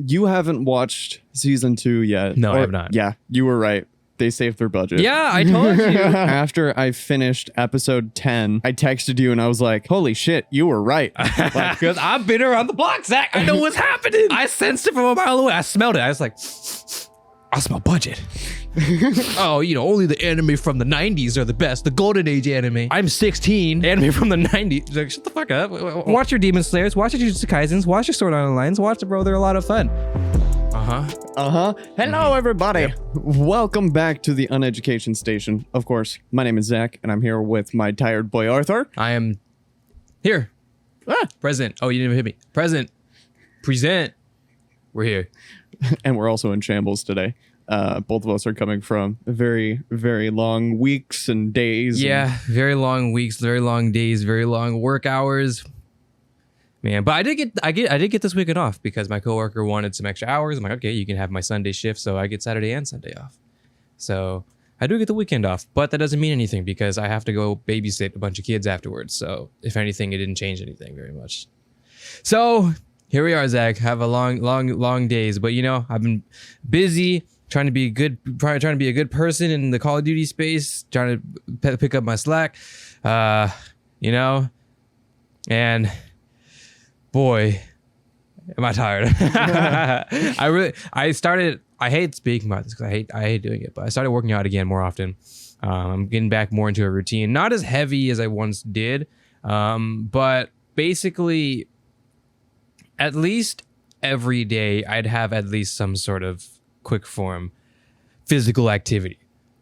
you haven't watched season 2 yet. No, I have not. Yeah, you were right. They saved their budget. Yeah, I told you. After I finished episode 10, I texted you and I was like, holy shit, you were right. Because I've been around the block, Zach. I know what's happening. I sensed it from a mile away. I smelled it. I was like, I smell budget. Oh, only the anime from the 90s are the best. The golden age anime. I'm 16. Anime from the 90s. Like, shut the fuck up. Watch your Demon Slayers. Watch your Jujutsu Kaisens. Watch your Sword Art Online. Watch it, bro. They're a lot of fun. Hello, everybody. Yep. Welcome back to the Uneducation Station. Of course, my name is Zach, and I'm here with my tired boy, Arthur. I am here. Present. Oh, you didn't even hit me. Present. Present. We're here. And we're also in shambles today. Both of us are coming from very, very long weeks and days. Yeah, very long weeks, very long days, very long work hours. Man, but I did get this weekend off because my coworker wanted some extra hours. I'm like, okay, you can have my Sunday shift, so I get Saturday and Sunday off. So I do get the weekend off, but that doesn't mean anything because I have to go babysit a bunch of kids afterwards. So if anything, it didn't change anything very much. So here we are, Zach. Have a long days, but I've been busy trying to be a good person in the Call of Duty space, trying to pick up my slack, and boy, am I tired. I hate speaking about this because I hate doing it, but I started working out again more often. I'm getting back more into a routine, not as heavy as I once did, but basically at least every day I'd have at least some sort of quick form physical activity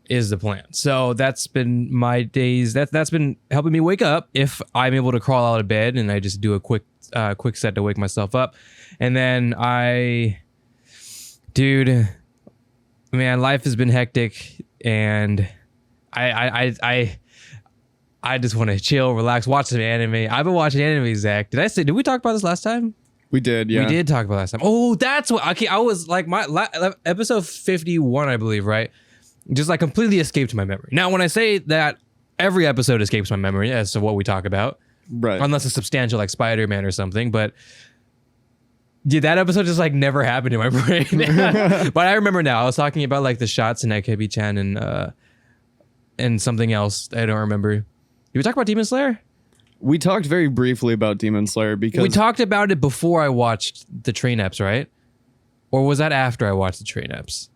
is the plan. So that's been my days. That's been helping me wake up if I'm able to crawl out of bed and I just do a quick set to wake myself up. And then man, life has been hectic and I just want to chill, relax, watch some anime. I've been watching anime, Zach. Did we talk about this last time? We did, yeah. We did talk about last time. Oh, that's what. Okay, I was like, episode 51, I believe, right? Just like completely escaped my memory. Now, when I say that, every episode escapes my memory as to what we talk about, right? Unless it's substantial, like Spider-Man or something. But yeah, that episode just like never happened in my brain. But I remember now. I was talking about like the shots in AKB-chan and something else I don't remember. Did we talk about Demon Slayer? We talked very briefly about Demon Slayer because we talked about it before I watched the train eps, right? Or was that after I watched the train eps?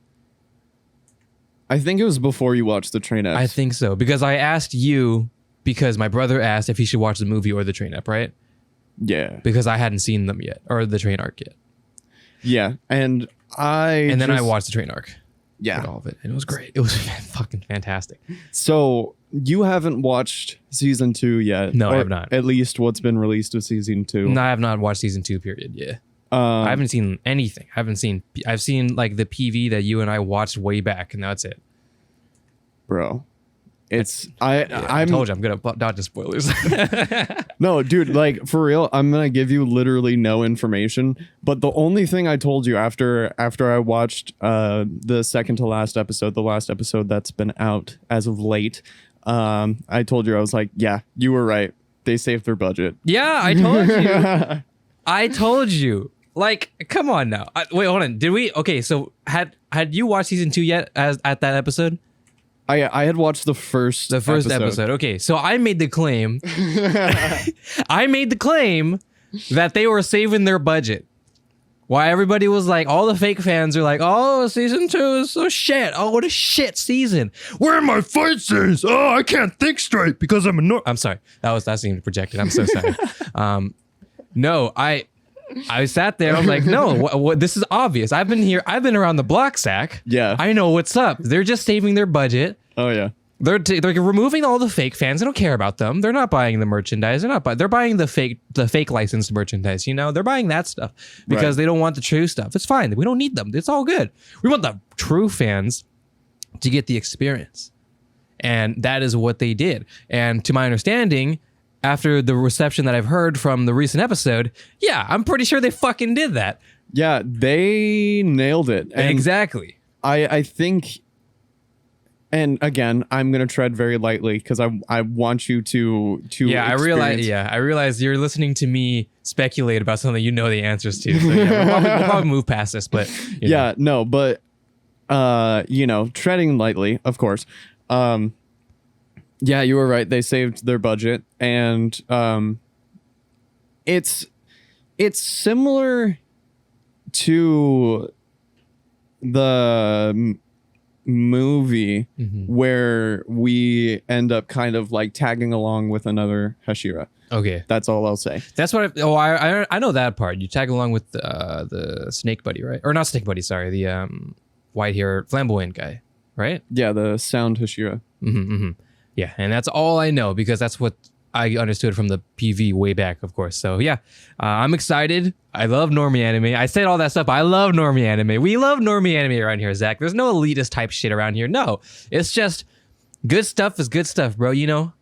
I think it was before you watched the train eps. I think so because I asked you because my brother asked if he should watch the movie or the train ep, right? Yeah. Because I hadn't seen them yet or the train arc yet. Yeah, and then I watched the train arc. Yeah, all of it, and it was great. It was fucking fantastic. So you haven't watched season 2 yet? No, I have not. At least what's been released of season 2. No, I have not watched season 2. Period. Yeah, I haven't seen anything. I've seen like the PV that you and I watched way back, and that's it. Bro, I told you I'm gonna dodge the spoilers. No, dude, like for real, I'm gonna give you literally no information. But the only thing I told you after I watched the second to last episode, the last episode that's been out as of late, I told you I was like, yeah, you were right. They saved their budget. Yeah, I told you. I told you. Like, come on now. Wait, hold on. Did we? Okay, so had you watched season 2 yet? At that episode. I had watched the first episode. Okay, so I made the claim. I made the claim that they were saving their budget. Why everybody was like, all the fake fans are like, oh, season 2 is so shit. Oh, what a shit season. Where are my fight scenes? Oh, I can't think straight because I'm sorry. That seemed projected. I'm so sorry. No, I sat there. I was like, no, this is obvious. I've been here. I've been around the block, Zach. Yeah. I know what's up. They're just saving their budget. Oh, yeah. They're removing all the fake fans. I don't care about them. They're not buying the merchandise. They're buying the fake licensed merchandise. They're buying that stuff because they don't want the true stuff. It's fine. We don't need them. It's all good. We want the true fans to get the experience. And that is what they did. And to my understanding, after the reception that I've heard from the recent episode, yeah, I'm pretty sure they fucking did that. Yeah, they nailed it. And exactly. I think, and again, I'm gonna tread very lightly because I want you to yeah, I realize you're listening to me speculate about something you know the answers to. So yeah, we'll probably move past this, but yeah, no, but treading lightly, of course. Yeah, you were right. They saved their budget, and it's similar to the movie where we end up kind of like tagging along with another Hashira. Okay, that's all I'll say. That's what. I know that part. You tag along with the snake buddy, right? Or not snake buddy. Sorry, the white hair flamboyant guy, right? Yeah, the sound Hashira. Yeah, and that's all I know because that's what I understood from the PV way back, of course. So yeah, I'm excited. I love normie anime. I said all that stuff, but I love normie anime. We love normie anime around here, Zach. There's no elitist type shit around here. No, it's just good stuff is good stuff, bro. You know,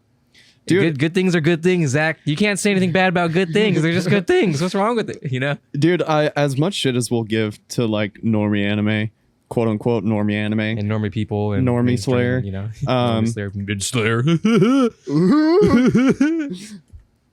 dude, good things are good things, Zach. You can't say anything bad about good things. They're just good things. What's wrong with it? You know, dude. As much shit as we'll give to like normie anime, quote unquote normie anime, and normie people and normie slayer, you know, normie slayer, mid slayer.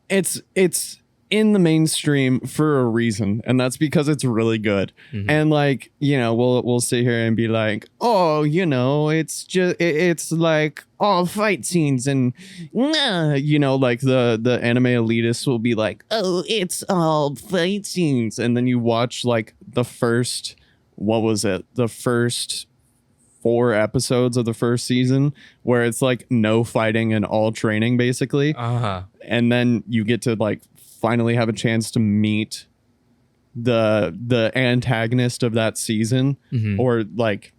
It's in the mainstream for a reason, and that's because it's really good. And like, we'll sit here and be like, oh, it's just it's like all fight scenes, and like the anime elitists will be like, oh, it's all fight scenes, and then you watch like the first 4 episodes of the first season where it's like no fighting and all training basically. And then you get to like finally have a chance to meet the antagonist of that season, or like,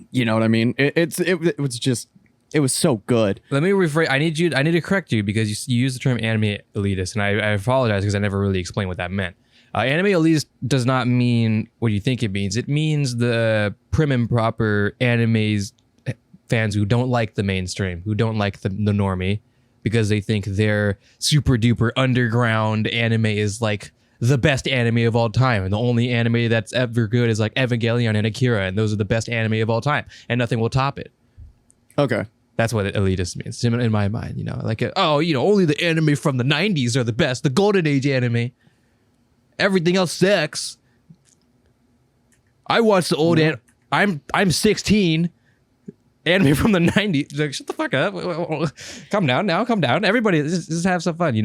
you know what I mean? It was so good. Let me rephrase. I need to correct you because you used the term anime elitist, and I apologize because I never really explained what that meant. Anime elitist does not mean what you think it means. It means the prim and proper animes fans who don't like the mainstream, who don't like the normie, because they think their super duper underground anime is like the best anime of all time, and the only anime that's ever good is like Evangelion and Akira, and those are the best anime of all time, and nothing will top it. Okay. That's what elitist means in my mind. Like, only the anime from the 90s are the best, the golden age anime. Everything else sucks. I watched the old I'm 16 anime from the 90s. Like, shut the fuck up. Calm down now. Calm down. Everybody just have some fun,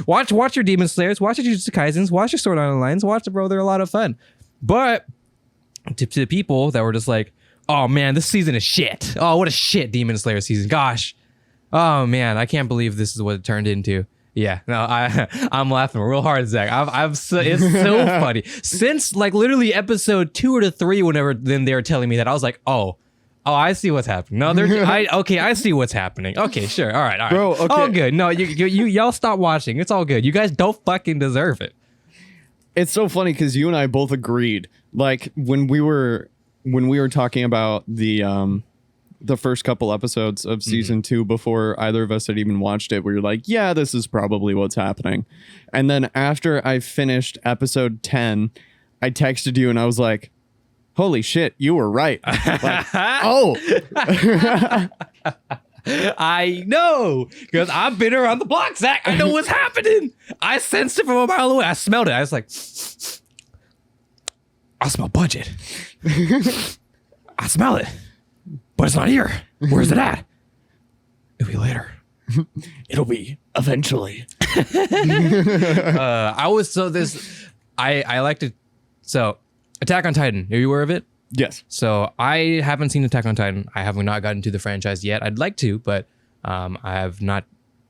watch your Demon Slayers, watch your Jujutsu Kaisens, watch your Sword Art Online, watch the bro. They're a lot of fun. But to the people that were just like, oh man, this season is shit. Oh, what a shit Demon Slayer season. Gosh. Oh man, I can't believe this is what it turned into. Yeah, no, I'm laughing real hard, Zach. It's so funny. Since like literally episode 2 or 3, whenever then they were telling me that, I was like, oh, I see what's happening. No, I see what's happening. Okay, sure, all right, bro. Okay. All good. No, y'all stop watching. It's all good. You guys don't fucking deserve it. It's so funny because you and I both agreed. Like when we were talking about the first couple episodes of season 2 before either of us had even watched it, we were like, yeah, this is probably what's happening. And then after I finished episode 10, I texted you and I was like, holy shit, you were right. Like, oh. I know, because I've been around the block, Zach. I know what's happening. I sensed it from a mile away. I smelled it. I was like, I smell budget. I smell it. But it's not here. Where's it at? It'll be later. It'll be eventually. I liked it. So, Attack on Titan. Are you aware of it? Yes. So, I haven't seen Attack on Titan. I have not gotten to the franchise yet. I'd like to, but I have not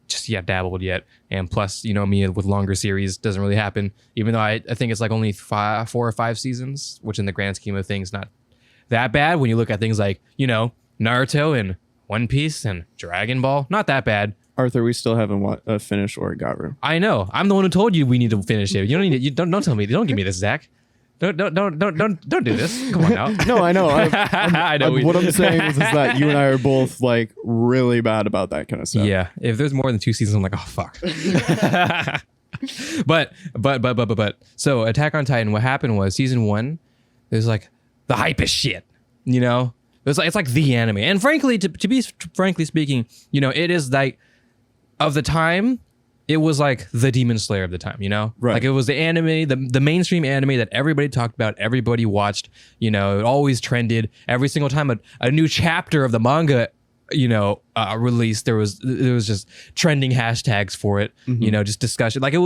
just yet dabbled yet. And plus, me with longer series doesn't really happen. Even though I think it's like only 4 or 5 seasons, which in the grand scheme of things, not that bad when you look at things like, Naruto and One Piece and Dragon Ball. Not that bad. Arthur, we still haven't finished Origaru. I know. I'm the one who told you we need to finish it. You don't need to, don't tell me. Don't give me this, Zach. Don't do this. Come on now. No, I know. I know. What I'm saying is that you and I are both like really bad about that kind of stuff. Yeah. If there's more than 2 seasons, I'm like, oh fuck. But so Attack on Titan, what happened was season 1, there's like the hype is shit, it's like the anime. And frankly, to be frankly speaking, it is like of the time, it was like the Demon Slayer of the time, you know? Right. Like it was the anime, the mainstream anime that everybody talked about, everybody watched, you know, it always trended. Every single time a new chapter of the manga, you know, released, there was just trending hashtags for it, you know, just discussion. Like I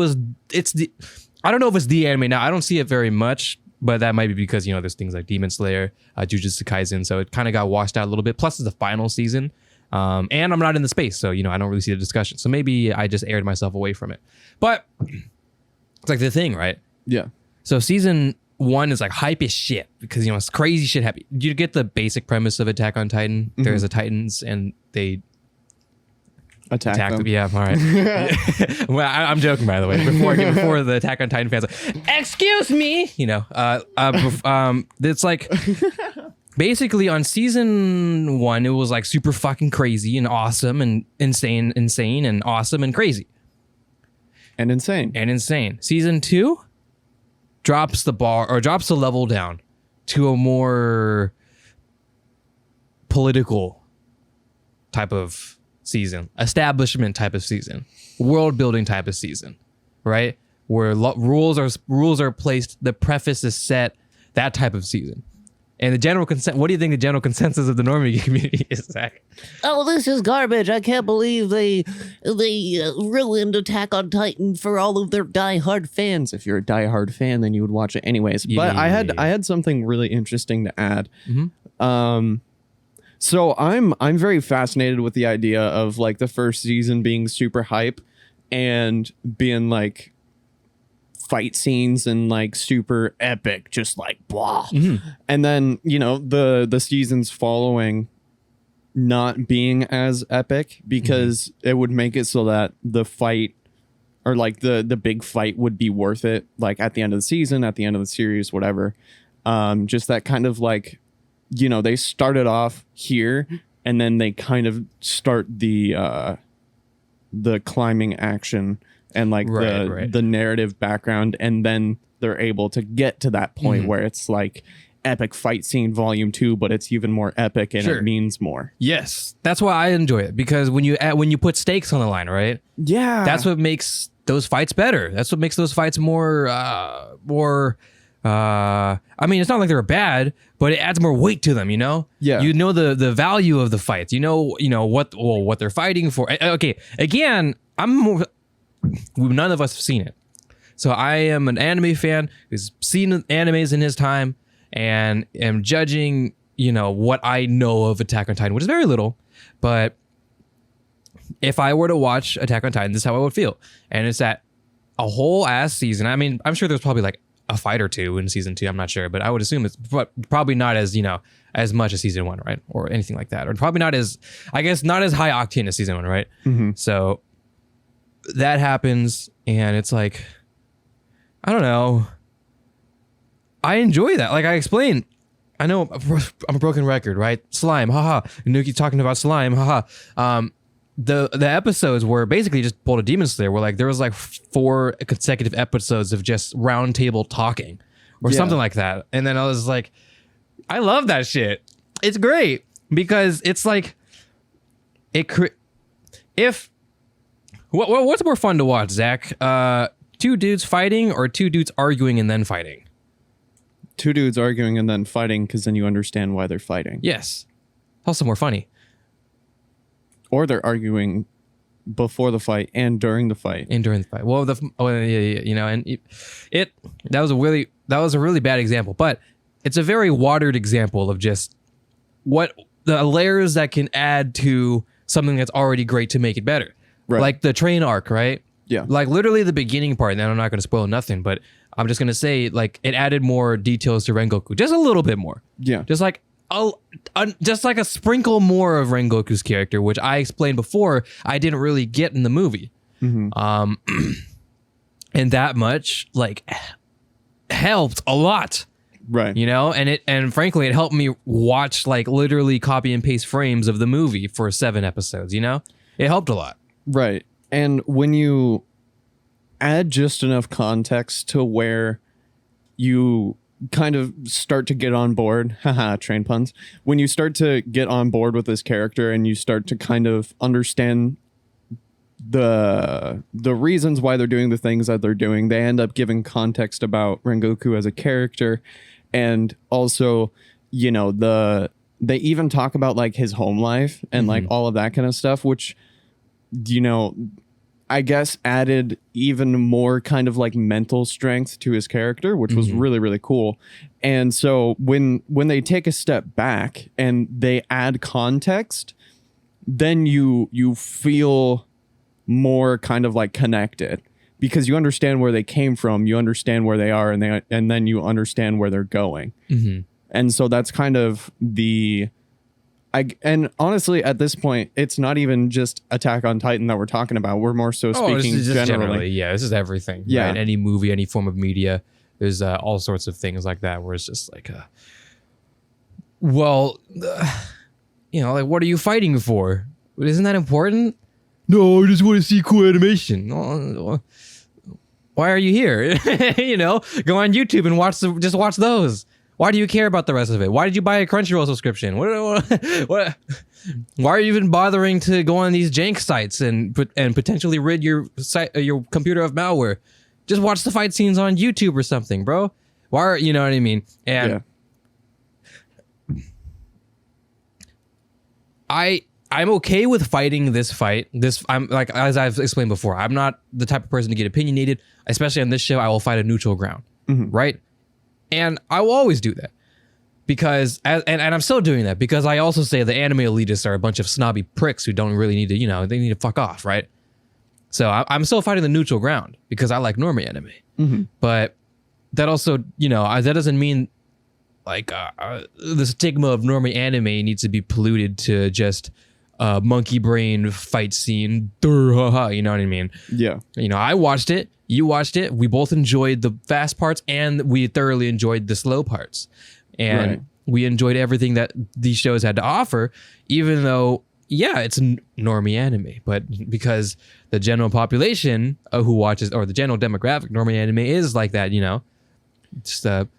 don't know if it's the anime now. I don't see it very much, but that might be because, you know, there's things like Demon Slayer, Jujutsu Kaisen, so it kind of got washed out a little bit. Plus it's the final season. And I'm not in the space, so, you know, I don't really see the discussion. So maybe I just aired myself away from it. But it's like the thing, right? Yeah. So season 1 is like hype as shit because, you know, it's crazy shit happening. You get the basic premise of Attack on Titan. There's a Titans and they attack them. Yeah, all right. Well, I'm joking, by the way. Before the Attack on Titan fans, like, excuse me, you know, it's like basically on season 1, it was like super fucking crazy and awesome and insane and awesome and crazy and insane. Season 2 drops the bar or drops the level down to a more political type of season, establishment type of season, world building type of season, right? Where rules are placed, the preface is set, that type of season. And the general consent. What do you think the general consensus of the normie community is, Zach? Oh, this is garbage. I can't believe they ruined Attack on Titan for all of their diehard fans. If you're a diehard fan, then you would watch it anyways. But I had something really interesting to add. So I'm very fascinated with the idea of like the first season being super hype and being like fight scenes and like super epic, just like blah. And then, you know, the seasons following not being as epic because it would make it so that the fight or like the big fight would be worth it, like at the end of the season, at the end of the series, whatever. Just that kind of like, you know, they started off here and then they kind of start the climbing action and like the narrative background, and then they're able to get to that point where it's like epic fight scene volume 2, but it's even more epic and it means more. Yes, that's why I enjoy it, because when you put stakes on the line, right? Yeah, that's what makes those fights better. That's what makes those fights more. I mean, it's not like they're bad, but it adds more weight to them, you know? Yeah. You know the value of the fights. You know what they're fighting for. Okay, again, none of us have seen it. So I am an anime fan who's seen animes in his time and am judging, you know, what I know of Attack on Titan, which is very little, but if I were to watch Attack on Titan, this is how I would feel. And it's that a whole ass season. I mean, I'm sure there's probably like a fight or two in season 2. I'm not sure, but I would assume it's probably not as, you know, as much as season 1, right? Or anything like that. Or probably not as, I guess, not as high octane as season 1, right? So that happens, and it's like, I don't know. I enjoy that. Like I explained, I know I'm a broken record, right? Slime, haha. Anuki talking about slime, haha. The episodes were basically just pulled a Demon Slayer, where like there was like 4 consecutive episodes of just round table talking or something like that. And then I was like, I love that shit. It's great because it's like what's more fun to watch, Zach? 2 dudes fighting or 2 dudes arguing and then fighting? 2 dudes arguing and then fighting, because then you understand why they're fighting. Yes. Also more funny. Or they're arguing before the fight and during the fight. Well, you know, and that was a really bad example, but it's a very watered example of just what the layers that can add to something that's already great to make it better. Right. Like the train arc, right? Yeah. Like literally the beginning part, and I'm not going to spoil nothing, but I'm just going to say like it added more details to Rengoku, just a little bit more. Yeah. Just like a sprinkle more of Rengoku's character, which I explained before I didn't really get in the movie. And that much like helped a lot. Right. You know, and frankly it helped me watch like literally copy and paste frames of the movie for 7 episodes, you know? It helped a lot. Right. And when you add just enough context to where you kind of start to get on board, haha, train puns, when you start to get on board with this character and you start to kind of understand the reasons why they're doing the things that they're doing. They end up giving context about Rengoku as a character, and also, you know, they even talk about like his home life and like all of that kind of stuff, which, you know, I guess added even more kind of like mental strength to his character, which was really, really cool. And so when they take a step back and they add context, then you feel more kind of like connected, because you understand where they came from, you understand where they are, and then you understand where they're going. And so that's kind of and honestly, at this point, it's not even just Attack on Titan that we're talking about. We're more so speaking this is just generally. Yeah, this is everything. Yeah. Right? Any movie, any form of media, there's all sorts of things like that where it's just like, you know, like, what are you fighting for? Isn't that important? No, I just want to see cool animation. Why are you here? You know, go on YouTube and just watch those. Why do you care about the rest of it? Why did you buy a Crunchyroll subscription? What? Why are you even bothering to go on these jank sites and potentially rid your computer of malware? Just watch the fight scenes on YouTube or something, bro. Why are, you know what I mean? And I'm okay with fighting this fight. I'm like, as I've explained before, I'm not the type of person to get opinionated, especially on this show. I will fight a neutral ground, right? And I will always do that because, and I'm still doing that because I also say the anime elitists are a bunch of snobby pricks who don't really need to, you know, they need to fuck off, right? So I'm still fighting the neutral ground because I like normie anime. But that also, you know, that doesn't mean like the stigma of normie anime needs to be polluted to just monkey brain fight scene. You know what I mean? Yeah. You know, I watched it. You watched it. We both enjoyed the fast parts and we thoroughly enjoyed the slow parts. And we enjoyed everything that these shows had to offer, even though, yeah, it's normie anime. But because the general population who watches, or the general demographic normie anime is like that, you know, just a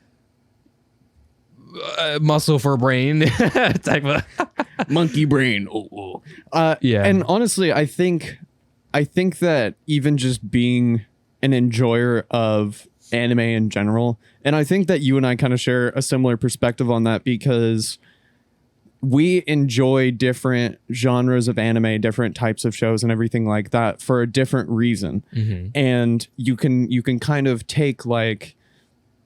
muscle for brain type of monkey brain. Yeah. And honestly, I think that even just being an enjoyer of anime in general, and I think that you and I kind of share a similar perspective on that, because we enjoy different genres of anime, different types of shows and everything like that for a different reason. And you can kind of take like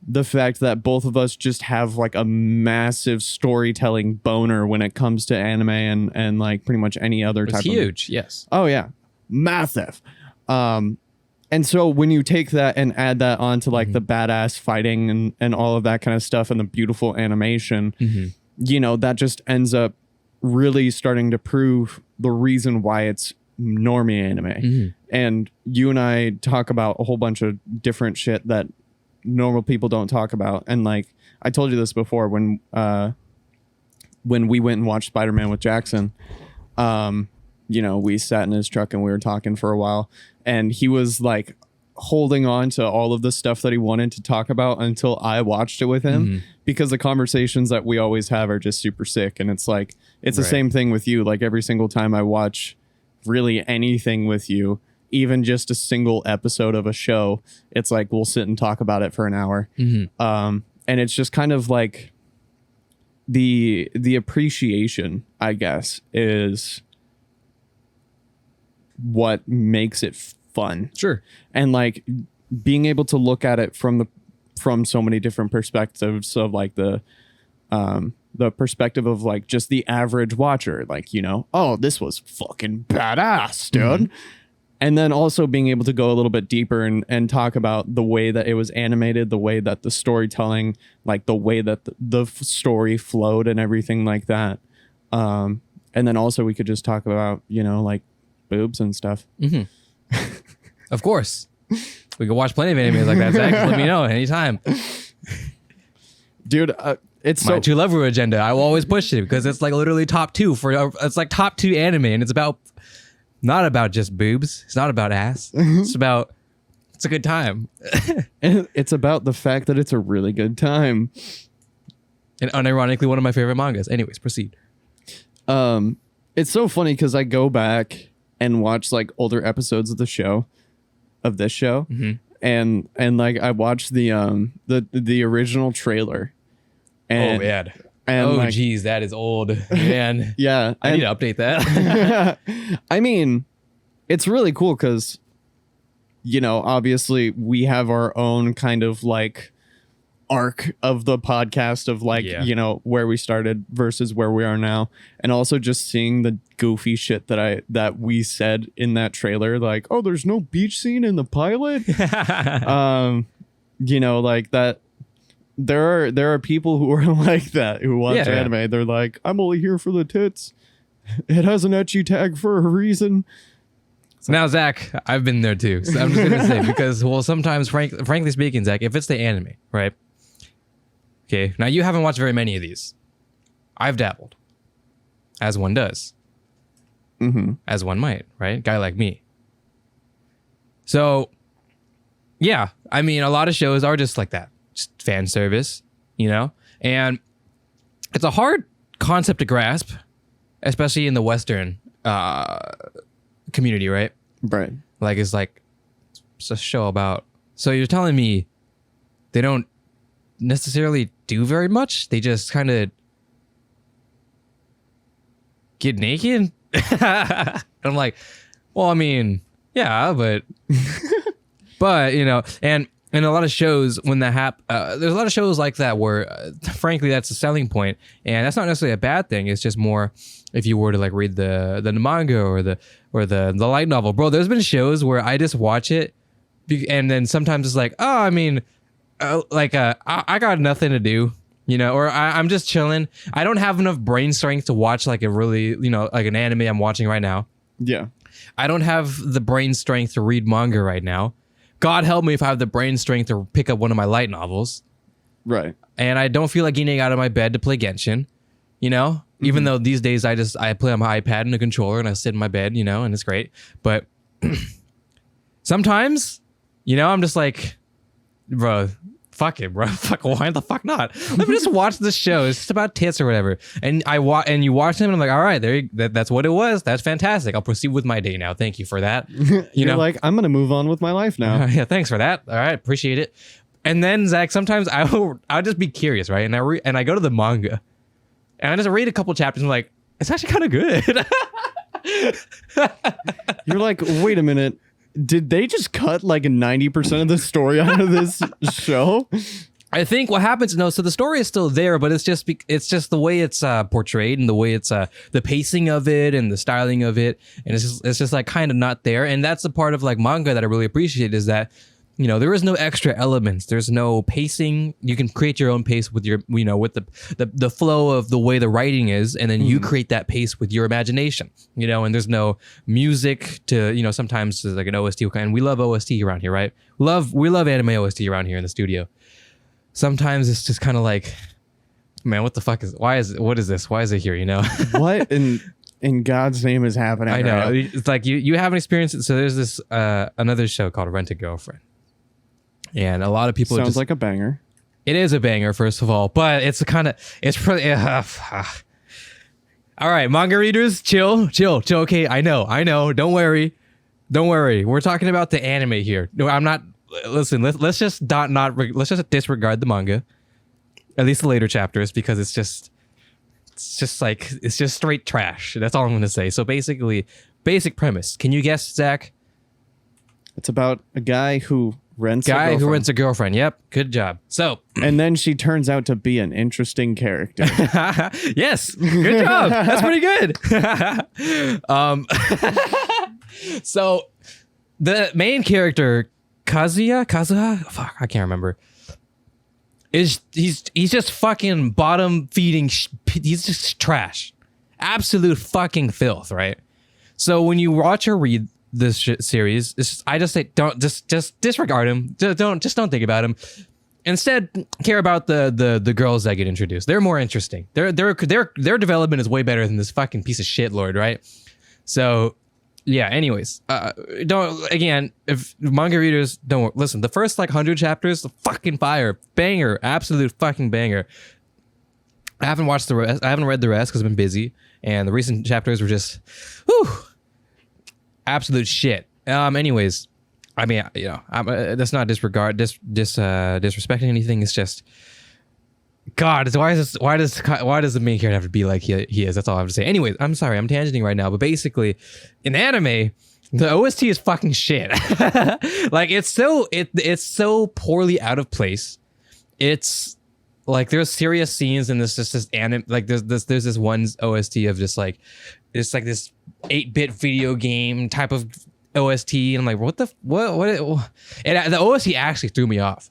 the fact that both of us just have like a massive storytelling boner when it comes to anime and like pretty much any other type of... It's huge, yes. Oh yeah, massive. And so when you take that and add that onto like the badass fighting and all of that kind of stuff and the beautiful animation, you know, that just ends up really starting to prove the reason why it's normie anime. And you and I talk about a whole bunch of different shit that normal people don't talk about. And like I told you this before, when we went and watched Spider-Man with Jackson, you know, we sat in his truck and we were talking for a while, and he was like holding on to all of the stuff that he wanted to talk about until I watched it with him, because the conversations that we always have are just super sick. And it's like, it's the same thing with you. Like every single time I watch really anything with you, even just a single episode of a show, it's like we'll sit and talk about it for an hour. And it's just kind of like the appreciation, I guess, is what makes it fun. Sure. And like being able to look at it from so many different perspectives of like the perspective of like just the average watcher, like, you know, oh, this was fucking badass, dude. And then also being able to go a little bit deeper and talk about the way that it was animated, the way that the storytelling, like the way that the story flowed and everything like that. And then also we could just talk about, you know, like boobs and stuff. Of course. We could watch plenty of animes like that, Zach. Just let me know anytime. Dude, it's my To Love You agenda. I will always push it because it's like literally top 2 it's like top 2 anime, and it's not about just boobs. It's not about ass. It's a good time. And it's about the fact that it's a really good time. And unironically, one of my favorite mangas. Anyways, proceed. It's so funny because I go back and watch like older episodes of this show. Mm-hmm. And like I watched the original trailer. And, oh man. And oh like, geez, that is old, man. yeah. I need to update that. I mean, it's really cool because, you know, obviously we have our own kind of like arc of the podcast of like, Yeah. you know, where we started versus where we are now. And also just seeing the goofy shit that we said in that trailer, like, oh, there's no beach scene in the pilot. You know, like that. There are people who are like that who watch anime. They're like, I'm only here for the tits. It has an ecchi tag for a reason. Now, Zach, I've been there too. So I'm just gonna say because, well, sometimes, frankly speaking, Zach, if it's the anime, right? Okay, now you haven't watched very many of these. I've dabbled, as one does, as one might, right? Guy like me. So, yeah, I mean, a lot of shows are just like that, just fan service, you know, and it's a hard concept to grasp, especially in the Western community, right? Right. Like it's a show about. So you're telling me they don't necessarily do very much? They just kind of get naked? I'm like, well, I mean, yeah, but you know, and a lot of shows when that there's a lot of shows like that where, frankly, that's a selling point, and that's not necessarily a bad thing. It's just more if you were to like read the manga or the light novel, bro. There's been shows where I just watch it, and then sometimes it's like, oh, I mean, I got nothing to do, you know, or I'm just chilling. I don't have enough brain strength to watch like a really, you know, like an anime I'm watching right now. Yeah. I don't have the brain strength to read manga right now. God help me if I have the brain strength to pick up one of my light novels. Right. And I don't feel like getting out of my bed to play Genshin, you know, even though these days I play on my iPad and a controller and I sit in my bed, you know, and it's great. But sometimes, you know, I'm just like, bro, fuck it, bro. Fuck, why the fuck not? Let me just watch this show. It's just about tits or whatever. And you watch them and I'm like, all right, that's what it was. That's fantastic. I'll proceed with my day now. Thank you for that. You're know, like, I'm gonna move on with my life now. Yeah, thanks for that. All right, appreciate it. And then Zach, sometimes I'll just be curious, right? And I go to the manga, and I just read a couple chapters. And I'm like, it's actually kind of good. You're like, wait a minute. Did they just cut like 90% of the story out of this show? I think what happens, so the story is still there, but it's just the way it's portrayed and the way it's the pacing of it and the styling of it, and it's just like kind of not there. And that's the part of like manga that I really appreciate is that, you know, there is no extra elements. There's no pacing. You can create your own pace with your, you know, with the flow of the way the writing is, and then you create that pace with your imagination, you know. And there's no music to, you know, sometimes there's like an OST, and we love OST around here, right? We love anime OST around here in the studio. Sometimes it's just kind of like, man, what the fuck what is this? Why is it here? You know, what in God's name is happening? I know. Right? It's like you haven't experienced it. So there's this another show called Rent a Girlfriend. And a lot of people sounds like a banger. It is a banger, first of all, but it's pretty. All right, manga readers, chill. Okay, I know. Don't worry. We're talking about the anime here. No, I'm not. Listen, let's just let's just disregard the manga, at least the later chapters, because it's just straight trash. That's all I'm gonna say. So basically, basic premise. Can you guess, Zach? It's about a guy who rents a girlfriend. Yep, good job. So, and then she turns out to be an interesting character. Yes, good job. That's pretty good. So the main character, Kazuha, fuck, I can't remember. He's just fucking bottom feeding. He's just trash, absolute fucking filth, right? So when you watch or read this series, I just say don't just disregard him. Don't think about him. Instead, care about the girls that get introduced. They're more interesting. Their development is way better than this fucking piece of shit lord, right? So yeah. Anyways, if manga readers don't listen, the first like 100 chapters, fucking fire, banger, absolute fucking banger. I haven't watched the rest. I haven't read the rest because I've been busy, and the recent chapters were just, whew. absolute shit. Anyways, I mean, you know, that's not disrespecting anything. It's just, God, why does the main character have to be like he is? That's all I have to say. Anyways, I'm sorry, I'm tangenting right now, but basically, in anime, the OST is fucking shit. Like it's so poorly out of place. It's like there's serious scenes in this anime. Like there's this one OST of just like it's like this 8-bit video game type of OST, and I'm like, what? And the OST actually threw me off.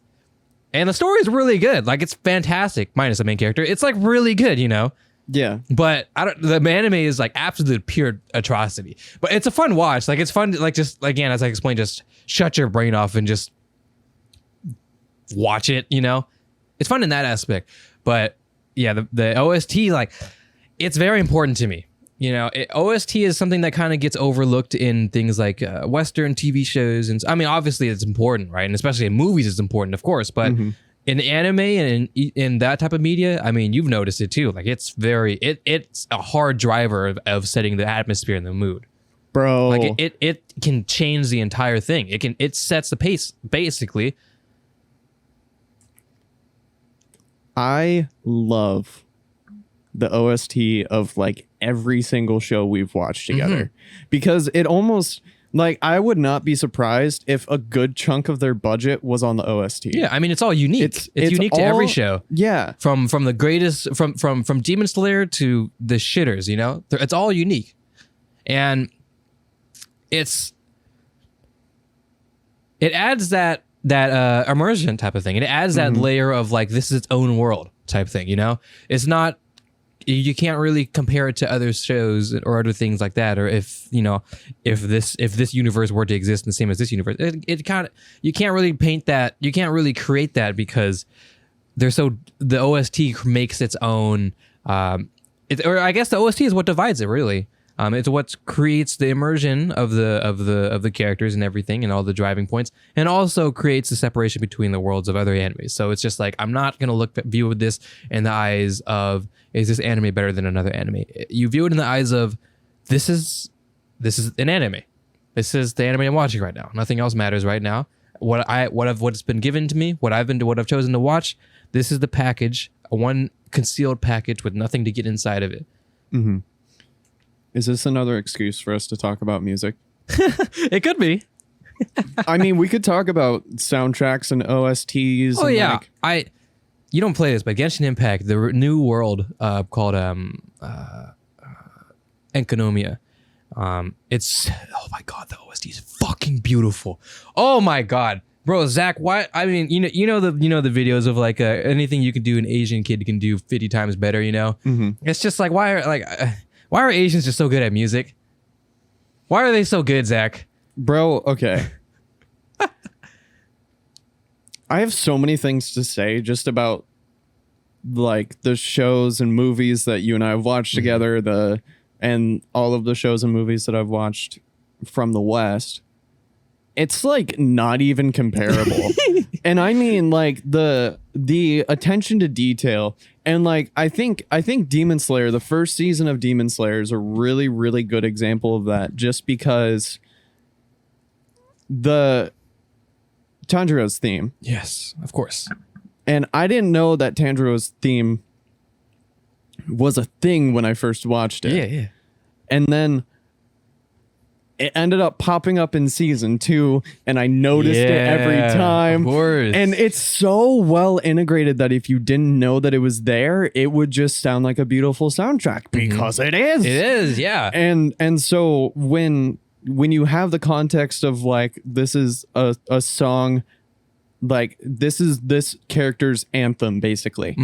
And the story is really good. Like, it's fantastic, minus the main character. It's, like, really good, you know? Yeah. But the anime is, like, absolute pure atrocity. But it's a fun watch. Like, it's fun to, like, just, again, as I explained, just shut your brain off and just watch it, you know? It's fun in that aspect. But, yeah, the OST, like, it's very important to me. You know, OST is something that kind of gets overlooked in things like Western TV shows. And I mean, obviously it's important, right? And especially in movies, it's important, of course. But in anime and in that type of media, I mean, you've noticed it too. Like it's a hard driver of setting the atmosphere and the mood. Bro. Like it can change the entire thing. It sets the pace, basically. I love the OST of like every single show we've watched together because it almost like I would not be surprised if a good chunk of their budget was on the OST. Yeah, I mean it's all unique. It's unique to every show. Yeah, from the greatest from Demon Slayer to the shitters. You know, it's all unique, and it adds that immersion type of thing. It adds that layer of like this is its own world type thing. You know, it's not. You can't really compare it to other shows or other things like that, or if this universe were to exist the same as this universe, you can't really paint that. You can't really create that because the OST makes its own. Or I guess the OST is what divides it really. It's what creates the immersion of the characters and everything and all the driving points, and also creates the separation between the worlds of other animes. So it's just like I'm not gonna view this in the eyes of is this anime better than another anime? You view it in the eyes of this is an anime. This is the anime I'm watching right now. Nothing else matters right now. What's been given to me, what I've chosen to watch. This is the package, one concealed package with nothing to get inside of it. Mm-hmm. Is this another excuse for us to talk about music? It could be. I mean, we could talk about soundtracks and OSTs. Oh and yeah, you don't play this, but Genshin Impact, the new world called Enkanomiya. It's oh my god, the OST is fucking beautiful. Oh my god, bro, Zach, why? I mean, you know the videos of like anything you can do, an Asian kid can do 50 times better. You know, it's just like why are Asians just so good at music? Why are they so good, Zach? Bro, okay. I have so many things to say just about like the shows and movies that you and I have watched together, and all of the shows and movies that I've watched from the West. It's like not even comparable. And I mean like the attention to detail, and like I think Demon Slayer, the first season of Demon Slayer, is a really, really good example of that, just because the Tanjiro's theme. Yes, of course. And I didn't know that Tanjiro's theme was a thing when I first watched it. Yeah. And then it ended up popping up in season 2, and I noticed it every time. Of course. And it's so well integrated that if you didn't know that it was there, it would just sound like a beautiful soundtrack, because it is. It is, yeah. And so when you have the context of like this is a song, like this is this character's anthem basically,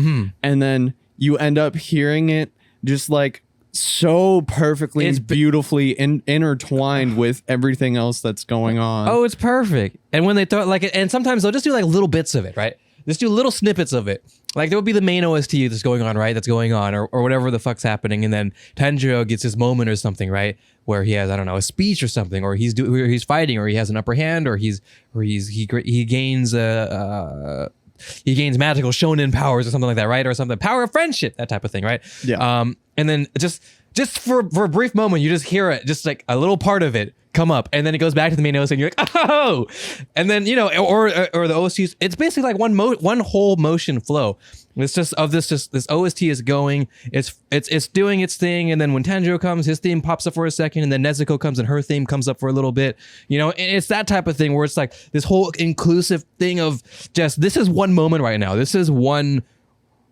and then you end up hearing it just like so perfectly and beautifully intertwined with everything else that's going on. Oh, it's perfect. And when they throw like it, and sometimes they'll just do like little bits of it, right? Just do little snippets of it. Like there will be the main OST that's going on, right? That's going on, or whatever the fuck's happening, and then Tanjiro gets his moment or something, right? Where he has, I don't know, a speech or something, or he's fighting, or he has an upper hand, or he gains magical shonen powers or something like that, right? Or something, power of friendship, that type of thing, right? Yeah. And then just for a brief moment, you just hear it, just like a little part of it, come up, and then it goes back to the main OST, and you're like, oh, and then or the OSTs. It's basically like one whole motion flow. It's just this OST is going, it's doing its thing, and then when Tanjiro comes, his theme pops up for a second, and then Nezuko comes and her theme comes up for a little bit. And it's that type of thing where it's like this whole inclusive thing of just, this is one moment right now. This is one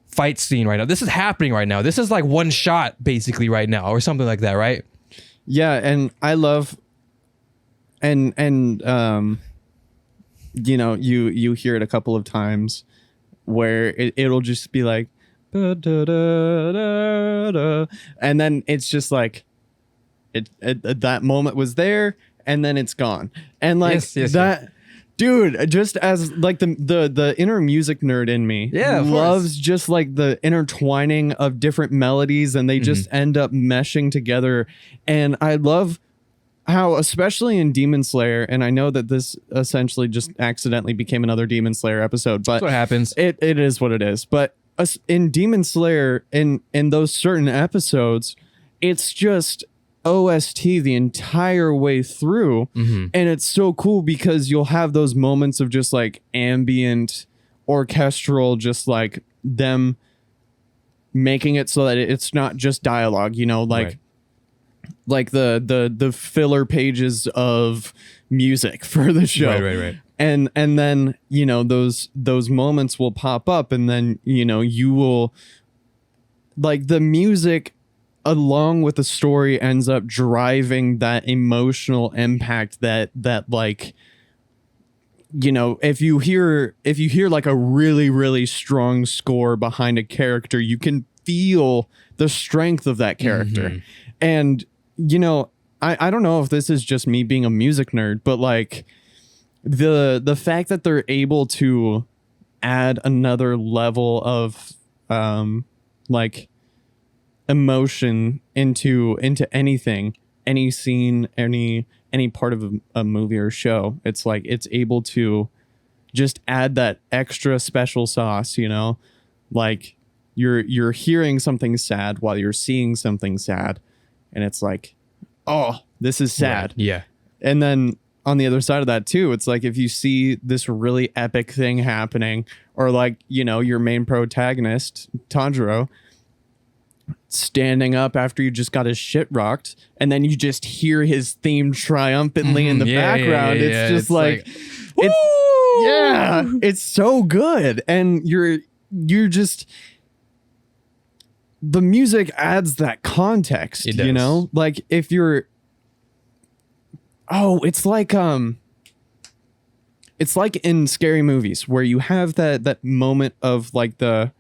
fight scene right now. This is happening right now. This is like one shot basically right now, or something like that, right? Yeah, and I love, and you hear it a couple of times where it'll just be like, da, da, da, da, da, and then it's just like that moment was there, and then it's gone, and like that. Dude, just as like the inner music nerd in me loves just like the intertwining of different melodies, and they just end up meshing together. And I love how, especially in Demon Slayer, and I know that this essentially just accidentally became another Demon Slayer episode, but that's what happens. It is what it is. But in Demon Slayer, in those certain episodes, it's just OST the entire way through, and it's so cool because you'll have those moments of just like ambient orchestral, just like them making it so that it's not just dialogue, like the filler pages of music for the show, right. And then those moments will pop up, and then you will, like, the music along with the story ends up driving that emotional impact that like, if you hear like a really, really strong score behind a character, you can feel the strength of that character. And I don't know if this is just me being a music nerd, but like the fact that they're able to add another level of like emotion into anything, any scene, any part of a movie or show, it's like it's able to just add that extra special sauce, like you're hearing something sad while you're seeing something sad, and it's like, oh, this is sad. Right. Yeah. And then on the other side of that too, it's like if you see this really epic thing happening, or like your main protagonist Tanjiro standing up after you just got his shit rocked, and then you just hear his theme triumphantly in the background. It's just like it's so good, and you're just, the music adds that context. It does. Like if you're it's like in scary movies where you have that moment of like the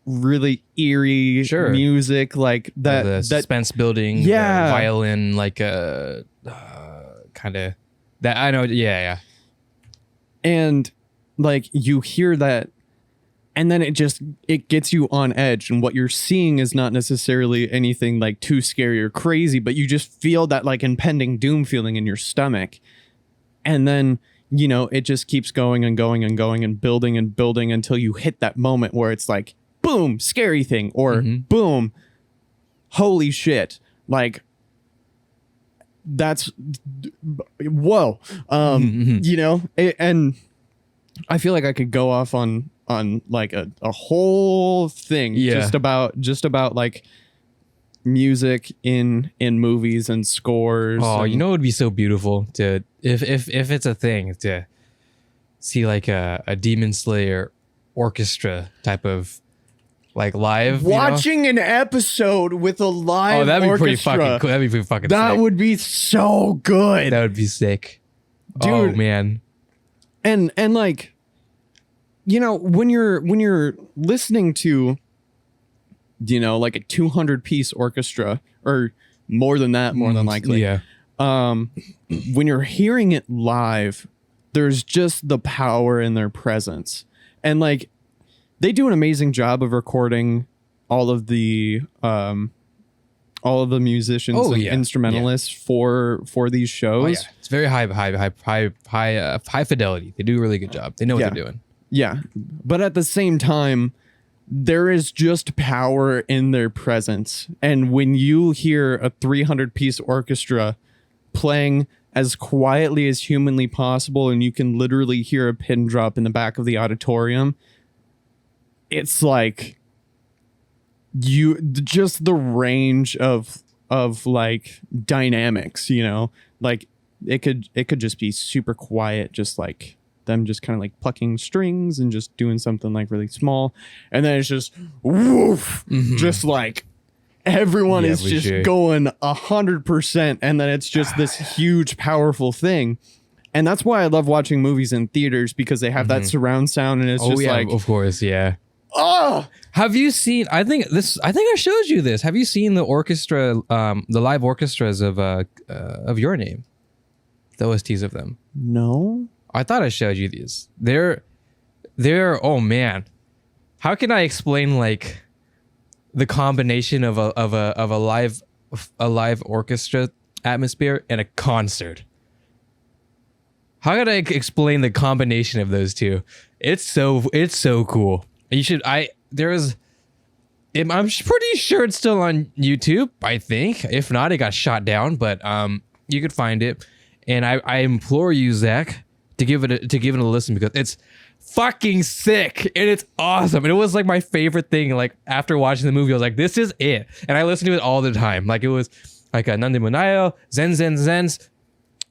really eerie music, like that, the suspense building, the violin, like kind of that. I know. Yeah. And like you hear that, and then it gets you on edge, and what you're seeing is not necessarily anything like too scary or crazy, but you just feel that like impending doom feeling in your stomach. And then it just keeps going and going and going and building until you hit that moment where it's like, boom, scary thing, or boom, holy shit. Like, that's, whoa. And I feel like I could go off on like a whole thing just about like music in movies and scores. Oh, it would be so beautiful to if it's a thing to see like a Demon Slayer orchestra type of like live watching an episode with a live that'd be orchestra. pretty fucking cool. That'd be pretty fucking that sick. Would be so good. That would be sick, dude. Oh man. And like when you're listening to like a 200-piece orchestra, or more than that, more than likely, when you're hearing it live, there's just the power in their presence. And like they do an amazing job of recording all of the musicians and instrumentalists for these shows. Oh, yeah. It's very high fidelity. They do a really good job. They know what they're doing. Yeah. But at the same time, there is just power in their presence. And when you hear a 300-piece orchestra playing as quietly as humanly possible, and you can literally hear a pin drop in the back of the auditorium. It's like just the range of like dynamics, you know, like it could just be super quiet, just like them just kind of like plucking strings and just doing something like really small, and then it's just woof, just like everyone is just going 100%, and then it's just this huge powerful thing. And that's why I love watching movies in theaters, because they have that surround sound, and it's just like, of course, yeah. Oh, have you seen? I think I showed you this. Have you seen the orchestra, the live orchestras of Your Name, the OSTs of them? no. I thought I showed you these. They're oh man, how can I explain like the combination of a live orchestra atmosphere and a concert? How could I explain the combination of those two? It's so cool. You should. I'm pretty sure it's still on YouTube. I think. If not, it got shot down. But you could find it. And I implore you, Zach, to give it a listen, because it's fucking sick and it's awesome. And it was like my favorite thing. Like after watching the movie, I was like, this is it. And I listened to it all the time. Like it was like a Nande Munayo, Zen's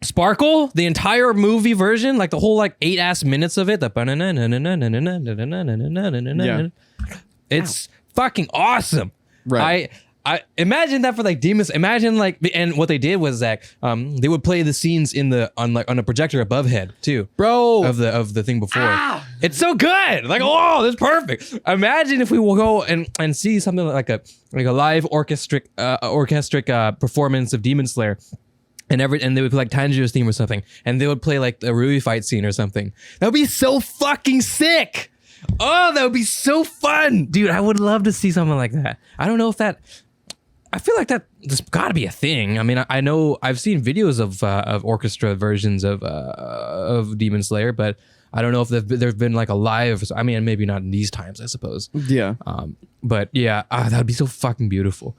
Sparkle, the entire movie version, like the whole like 8 minutes of it. It's fucking awesome. Right. I imagine that for like Demons. Imagine like, and what they did was that they would play the scenes on a projector above head too, Bro, of the thing before. It's so good. Like, oh, that's perfect. Imagine if we will go and see something like a live orchestric performance of Demon Slayer. And they would play like Tanjiro's theme or something, and they would play like the Rui fight scene or something. That would be so fucking sick. Oh, that would be so fun, dude. I would love to see something like that. I don't know if that. I feel like there's got to be a thing. I mean, I know I've seen videos of orchestra versions of Demon Slayer, but I don't know if there's been like a live. I mean, maybe not in these times, I suppose. Yeah. But yeah, that would be so fucking beautiful,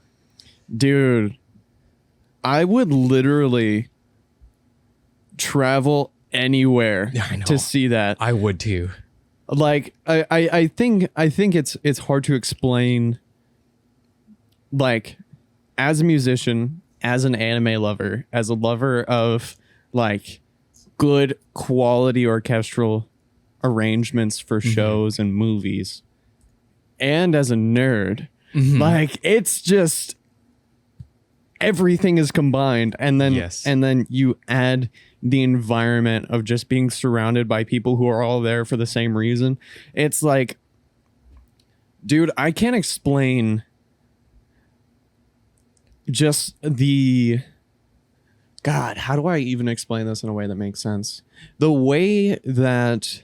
dude. I would literally travel anywhere to see that. I would too. Like I think it's hard to explain, like, as a musician, as an anime lover, as a lover of like good quality orchestral arrangements for shows and movies, and as a nerd, like it's just everything is combined, and then you add the environment of just being surrounded by people who are all there for the same reason. It's like, dude, I can't explain just the God, how do I even explain this in a way that makes sense? The way that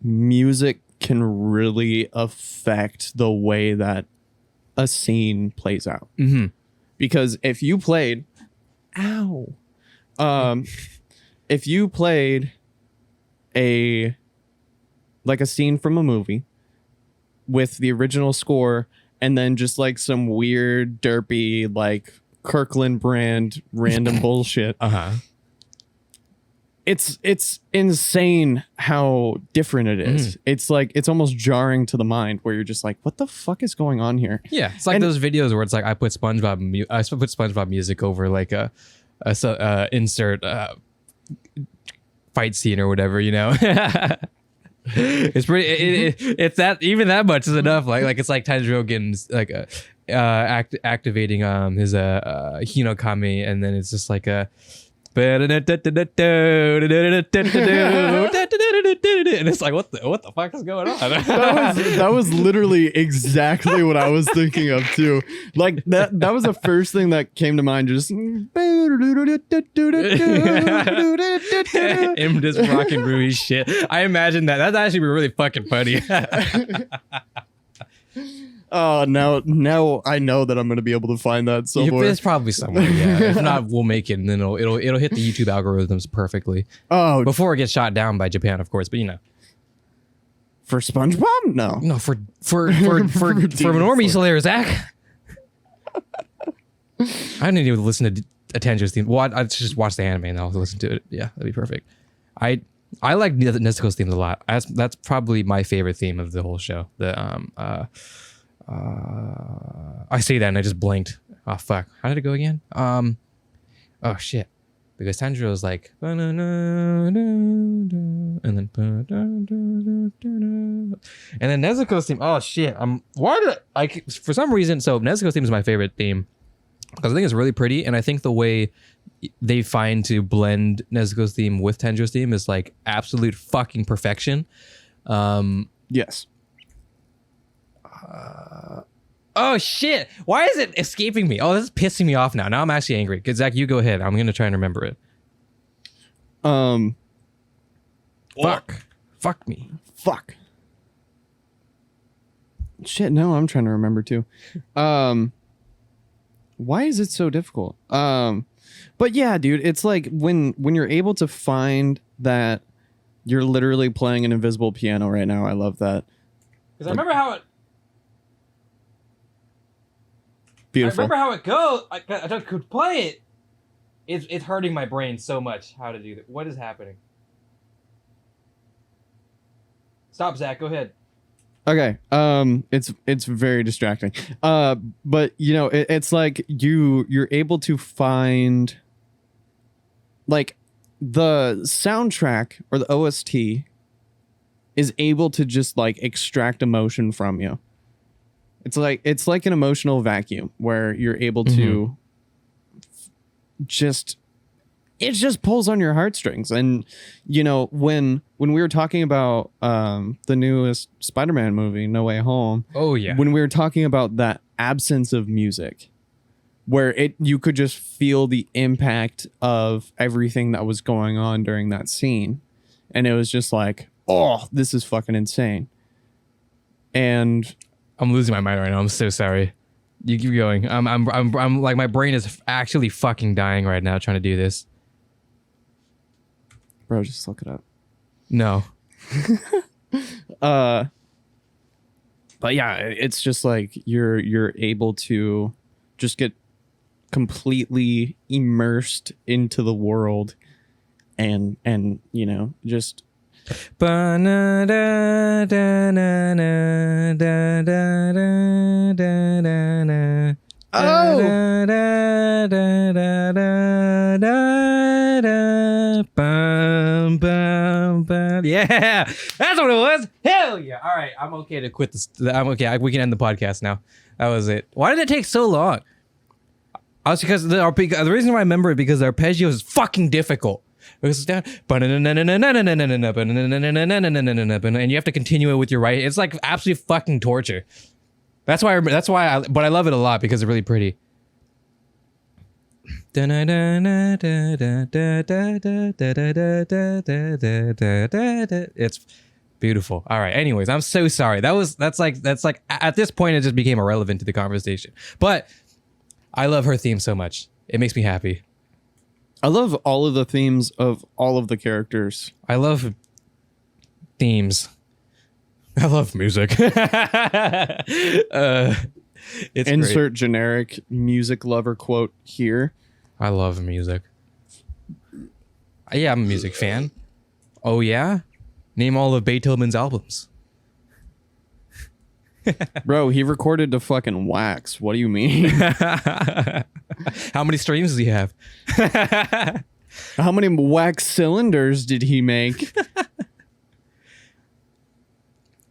music can really affect the way that a scene plays out. Because if you played if you played a scene from a movie with the original score, and then just like some weird derpy like Kirkland brand random bullshit, it's insane how different it is. It's like, it's almost jarring to the mind, where you're just like, what the fuck is going on here? Yeah, it's like those videos where it's like I put SpongeBob music over like a insert fight scene or whatever, you know. It's pretty. It's that, even that much is enough. Like it's like Tanjiro getting like activating his Hinokami, and then it's just like a. And it's like, what the fuck is going on? that was literally exactly what I was thinking of too. Like that was the first thing that came to mind. Just him just rocking Rui shit. I imagine that'd actually be really fucking funny. Oh, now I know that I'm gonna be able to find that somewhere. There's probably somewhere. Yeah. If not, we'll make it, and then it'll hit the YouTube algorithms perfectly. Oh, before it gets shot down by Japan, of course. But you know, for SpongeBob, no, for normie Slayer, Zach. I didn't even listen to a Tanjiro's theme. Well, I just watch the anime and I'll listen to it. Yeah, that'd be perfect. I like Nezuko's themes a lot. That's probably my favorite theme of the whole show. I say that and I just blinked. Oh fuck! How did it go again? Oh shit! Because Tanjiro's like, and then Nezuko's theme. Oh shit! Why did for some reason? So Nezuko's theme is my favorite theme because I think it's really pretty, and I think the way they find to blend Nezuko's theme with Tanjiro's theme is like absolute fucking perfection. Yes. Oh shit! Why is it escaping me? Oh, this is pissing me off now. Now I'm actually angry. Good, Zach, you go ahead. I'm gonna try and remember it. Fuck me. Fuck. Shit, no, I'm trying to remember too. Why is it so difficult? But yeah, dude, it's like when you're able to find that you're literally playing an invisible piano right now. I love that. Because I remember how it. Beautiful. I remember how it goes. I could play it. It's hurting my brain so much how to do that. What is happening? Stop, Zach. Go ahead. Okay. It's very distracting. But you know, it's like you're able to find like the soundtrack or the OST is able to just like extract emotion from you. It's like an emotional vacuum where you're able to it just pulls on your heartstrings. And you know, when we were talking about the newest Spider-Man movie, No Way Home. Oh yeah. When we were talking about that absence of music, where you could just feel the impact of everything that was going on during that scene, and it was just like, oh, this is fucking insane. And I'm losing my mind right now. I'm so sorry. You keep going. I'm like, my brain is actually fucking dying right now trying to do this. Bro, just look it up. No. But yeah, it's just like you're able to just get completely immersed into the world and you know, just yeah, that's what it was. Hell yeah. All right, I'm okay to quit this. I'm okay. We can end the podcast now. That was it. Why did it take so long? Because the reason why I remember it because the arpeggio is fucking difficult. Because it's down, and you have to continue it with your right. It's like absolute fucking torture. But I love it a lot because it's really pretty. It's beautiful. All right. Anyways, I'm so sorry. That's like at this point it just became irrelevant to the conversation. But I love her theme so much. It makes me happy. I love all of the themes of all of the characters. I love themes. I love music. It's Insert great. generic music lover quote here. I love music. Yeah, I'm a music fan. Oh yeah? Name all of Beethoven's albums. Bro, he recorded to fucking wax. What do you mean? How many streams does he have? How many wax cylinders did he make?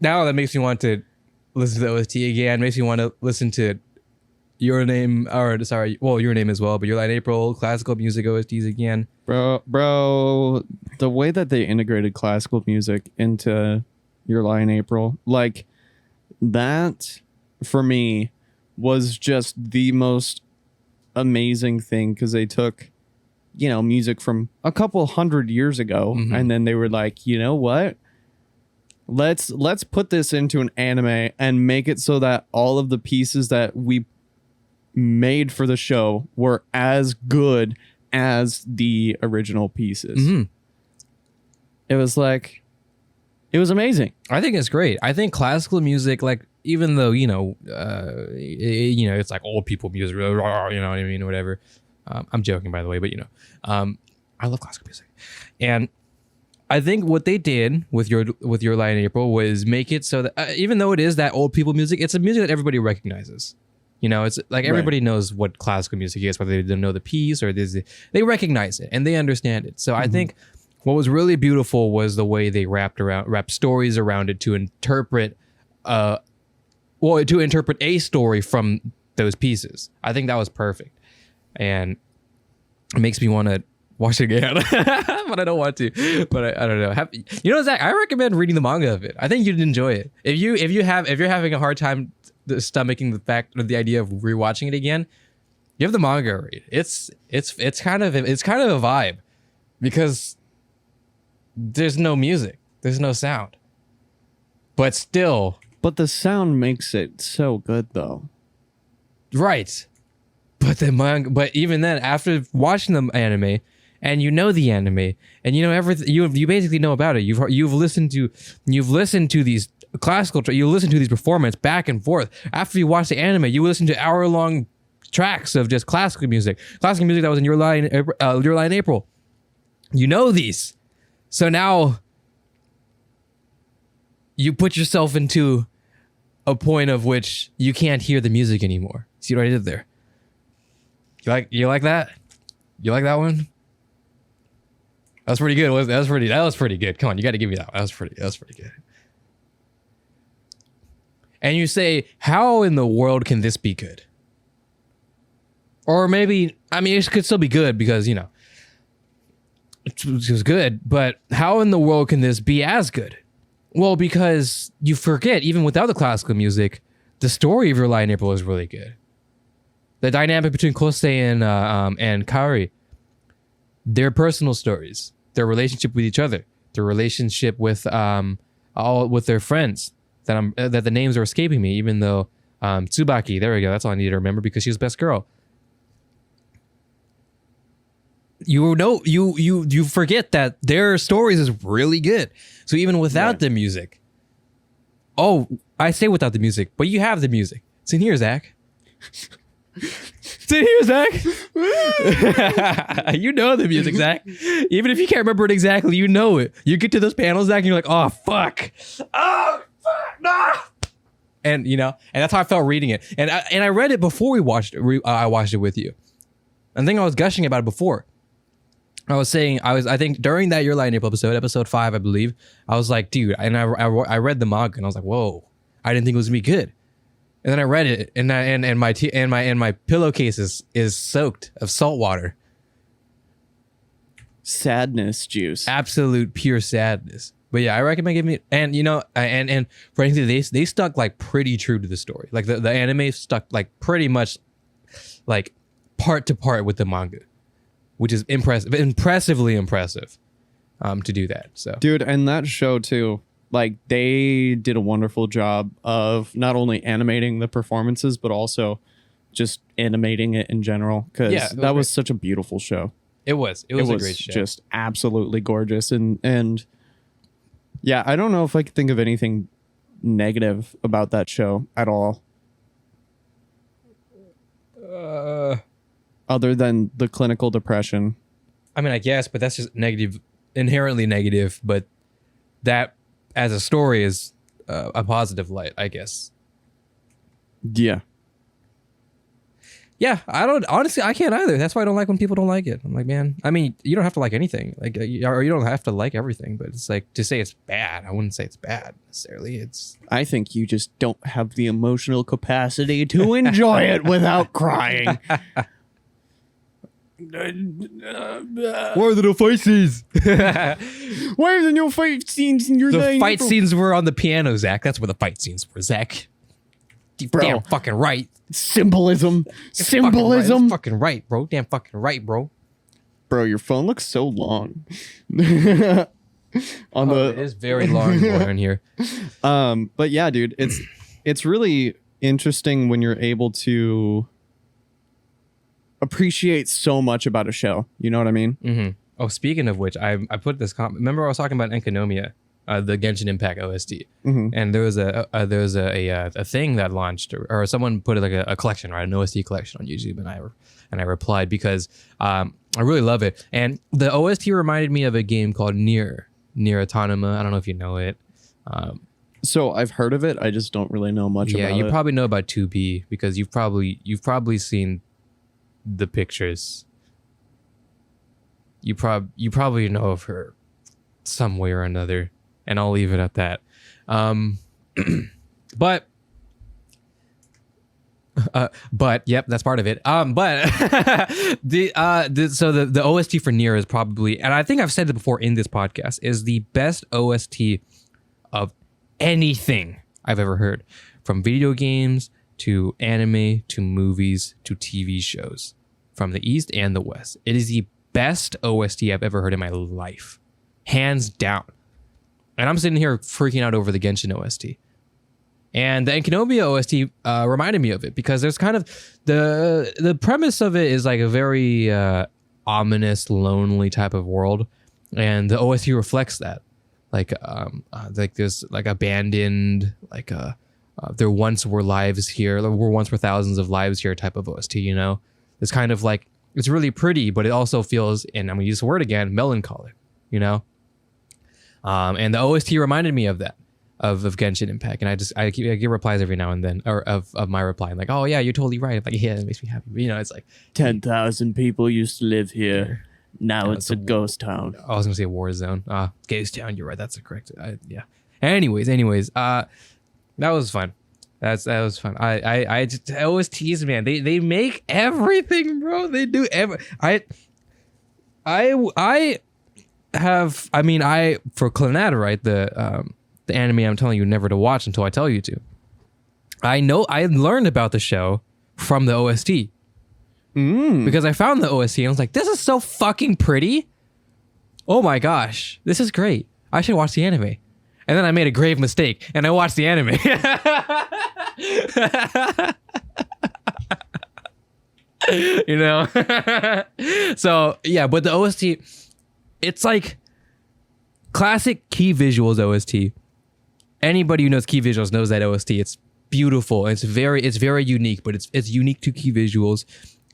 Now that makes me want to listen to the OST again. Makes me want to listen to Your Name, Your Name as well, but Your Light in April, classical music OSTs again. Bro, the way that they integrated classical music into Your Lie in April, like that for me was just the most amazing thing, because they took, you know, music from a couple 100 years ago, and then they were like, you know what? Let's put this into an anime and make it so that all of the pieces that we made for the show were as good as the original pieces. It was amazing. I think it's great. I think classical music, like, even though, it's like old people music, you know what I mean, whatever. I'm joking, by the way, but I love classical music, and I think what they did with your Light in April was make it so that even though it is that old people music, it's a music that everybody recognizes. It's like everybody knows what classical music is, whether they don't know the piece or they recognize it and they understand it. So I think what was really beautiful was the way they wrapped stories around it to interpret a story from those pieces. I think that was perfect, and it makes me want to watch it again, but I don't want to. But I don't know. Zach, I recommend reading the manga of it. I think you'd enjoy it. If you're having a hard time stomaching the idea of rewatching it again, you have the manga read. It's kind of a vibe, because there's no music, there's no sound, but the sound makes it so good though. Right. But the manga, but even then, after watching the anime, and the anime, and everything, you basically know about it. You've listened to these you listen to these performances back and forth. After you watch the anime, you listen to hour-long tracks of just classical music that was in your line in April. These, so now you put yourself into a point of which you can't hear the music anymore. See what I did there? You like that? You like that one? That was pretty good. That was pretty good. Come on, you got to give me that one. That was pretty good. And you say, how in the world can this be good? Or maybe, it could still be good because, it was good, but how in the world can this be as good? Well, because you forget, even without the classical music, the story of your Light in April is really good. The dynamic between Kosei and Kaori, their personal stories, their relationship with each other, their relationship with their friends, that the names are escaping me, even though Tsubaki, there we go, that's all I need to remember because she's the best girl. You forget that their stories is really good. So even without the music, I say without the music, but you have the music. It's in here, Zach. Sit here, Zach. You know the music, Zach. Even if you can't remember it exactly, you know it. You get to those panels, Zach, and you're like, oh, fuck. Oh, fuck, no. And, and that's how I felt reading it. And I read it before I watched it with you. I think I was gushing about it before. I think during that Your Light in April episode 5, I believe, I was like, dude, and I read the manga and I was like, whoa, I didn't think it was gonna be good. And then I read it, and my pillowcase is soaked of salt water. Sadness juice. Absolute pure sadness. But yeah, I recommend giving it. And and frankly, they stuck like pretty true to the story. Like the anime stuck like pretty much like part to part with the manga, which is impressively impressive. To do that. So dude, and that show too. Like they did a wonderful job of not only animating the performances, but also just animating it in general. Because that was such a beautiful show. It was a great show. Just absolutely gorgeous. And yeah, I don't know if I could think of anything negative about that show at all. Other than the clinical depression. I guess, but that's just negative, inherently negative. But that as a story is a positive light, I guess. Yeah. Yeah, I can't either. That's why I don't like when people don't like it. I'm like, man, you don't have to like anything. Like, or you don't have to like everything, but it's like to say it's bad. I wouldn't say it's bad necessarily. I think you just don't have the emotional capacity to enjoy it without crying. Where are the no fight scenes? Why are there no fight scenes in your life? The fight scenes were on the piano, Zach. That's where the fight scenes were, Zach. Bro. Damn fucking right. Symbolism. Fucking right, bro. Damn fucking right, bro. Bro, your phone looks so long. It is very long in here. But yeah, dude, it's really interesting when you're able to appreciate so much about a show. You know what I mean? Mm-hmm. Oh, speaking of which, I put this comment. Remember I was talking about Enkanomiya the Genshin Impact OST, Mhm. and there was a thing that launched, or someone put like a collection, right, an OST collection on YouTube, and I replied because I really love it, and the OST reminded me of a game called Nier Automata. I don't know if you know it. So I've heard of it. I just don't really know much Yeah, about you it. probably know about 2B because you've probably seen the pictures. You probably know of her some way or another, and I'll leave it at that. But yep, that's part of it. But the OST for Nier is probably, and I think I've said it before in this podcast, is the best OST of anything I've ever heard, from video games to anime to movies to TV shows, from the East and the West. It is the best OST I've ever heard in my life, hands down. And I'm sitting here freaking out over the Genshin OST. And the Enkinobia OST reminded me of it because there's kind of the premise of it is like a very ominous, lonely type of world, and the OST reflects that. Like there's like abandoned, like there once were lives here, there were thousands of lives here type of OST. You know, it's kind of like, it's really pretty, but it also feels, and I'm gonna use the word again, melancholic. You know, and the OST reminded me of that. Of Genshin Impact, and I get replies every now and then, or of my reply, like, oh yeah, you're totally right. I'm like, yeah, it makes me happy. But, you know, it's like 10,000 people used to live here. Now it's a ghost town. I was gonna say war zone. Ghost town. You're right. That's the correct. Yeah. Anyways, that was fun. That was fun. I just always tease, man. They make everything, bro. They do for Clannad, right? The anime I'm telling you never to watch until I tell you to. I learned about the show from the OST. Because I found the OST and I was like, this is so fucking pretty. Oh my gosh, this is great. I should watch the anime. And then I made a grave mistake and I watched the anime. You know? So yeah, but the OST, it's like classic key visuals OST. Anybody who knows key visuals knows that OST. It's beautiful. It's very unique, but it's unique to key visuals.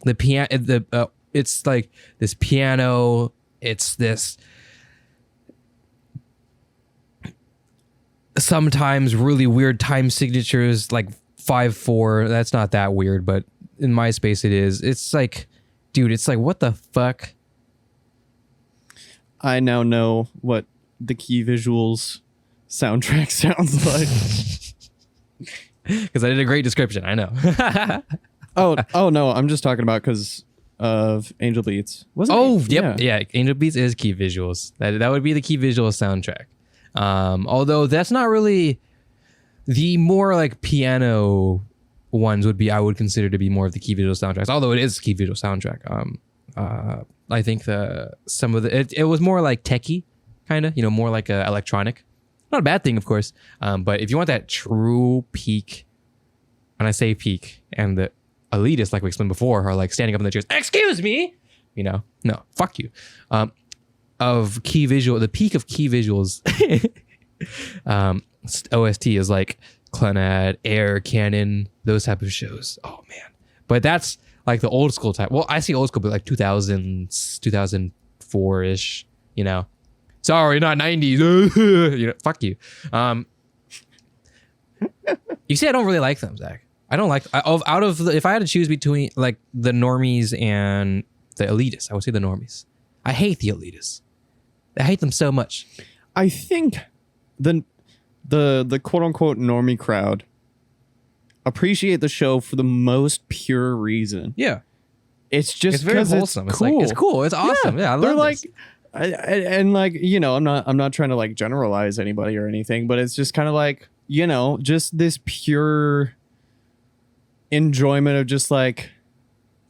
The piano, it's like this piano. It's this sometimes really weird time signatures, like 5/4. That's not that weird, but in my space it is. It's like, dude, it's like, what the fuck? I now know what the key visuals soundtrack sounds like. Because I did a great description. I know. oh no, I'm just talking about because of Angel Beats. Wasn't it? Yep, yeah. Angel Beats is key visuals. That would be the key visual soundtrack. Although that's not really the more like piano ones would be. I would consider to be more of the key visual soundtracks. Although it is key visual soundtrack. I think it was more like techie, kind of. You know, more like electronic. Not a bad thing, of course. But if you want that true peak, and I say peak, and the elitists, like we explained before, are like standing up in the chairs, excuse me, you know, no, fuck you. Of key visual, the peak of key visuals, OST is like Clannad, Air, Canon, those type of shows. Oh man, but that's like the old school type. Well, I see old school, but like 2000s, 2004 ish. You know. Sorry, not 90s. You know, fuck you. You see, I don't really like them, Zach. I don't like if I had to choose between like the normies and the elitists, I would say the normies. I hate the elitists. I hate them so much. I think the quote unquote normie crowd appreciate the show for the most pure reason. Yeah, it's just it's very wholesome. It's cool. It's like, it's cool. It's awesome. Yeah, I love like. this. And like, you know, I'm not trying to like generalize anybody or anything, but it's just kind of like, you know, just this pure enjoyment of just like,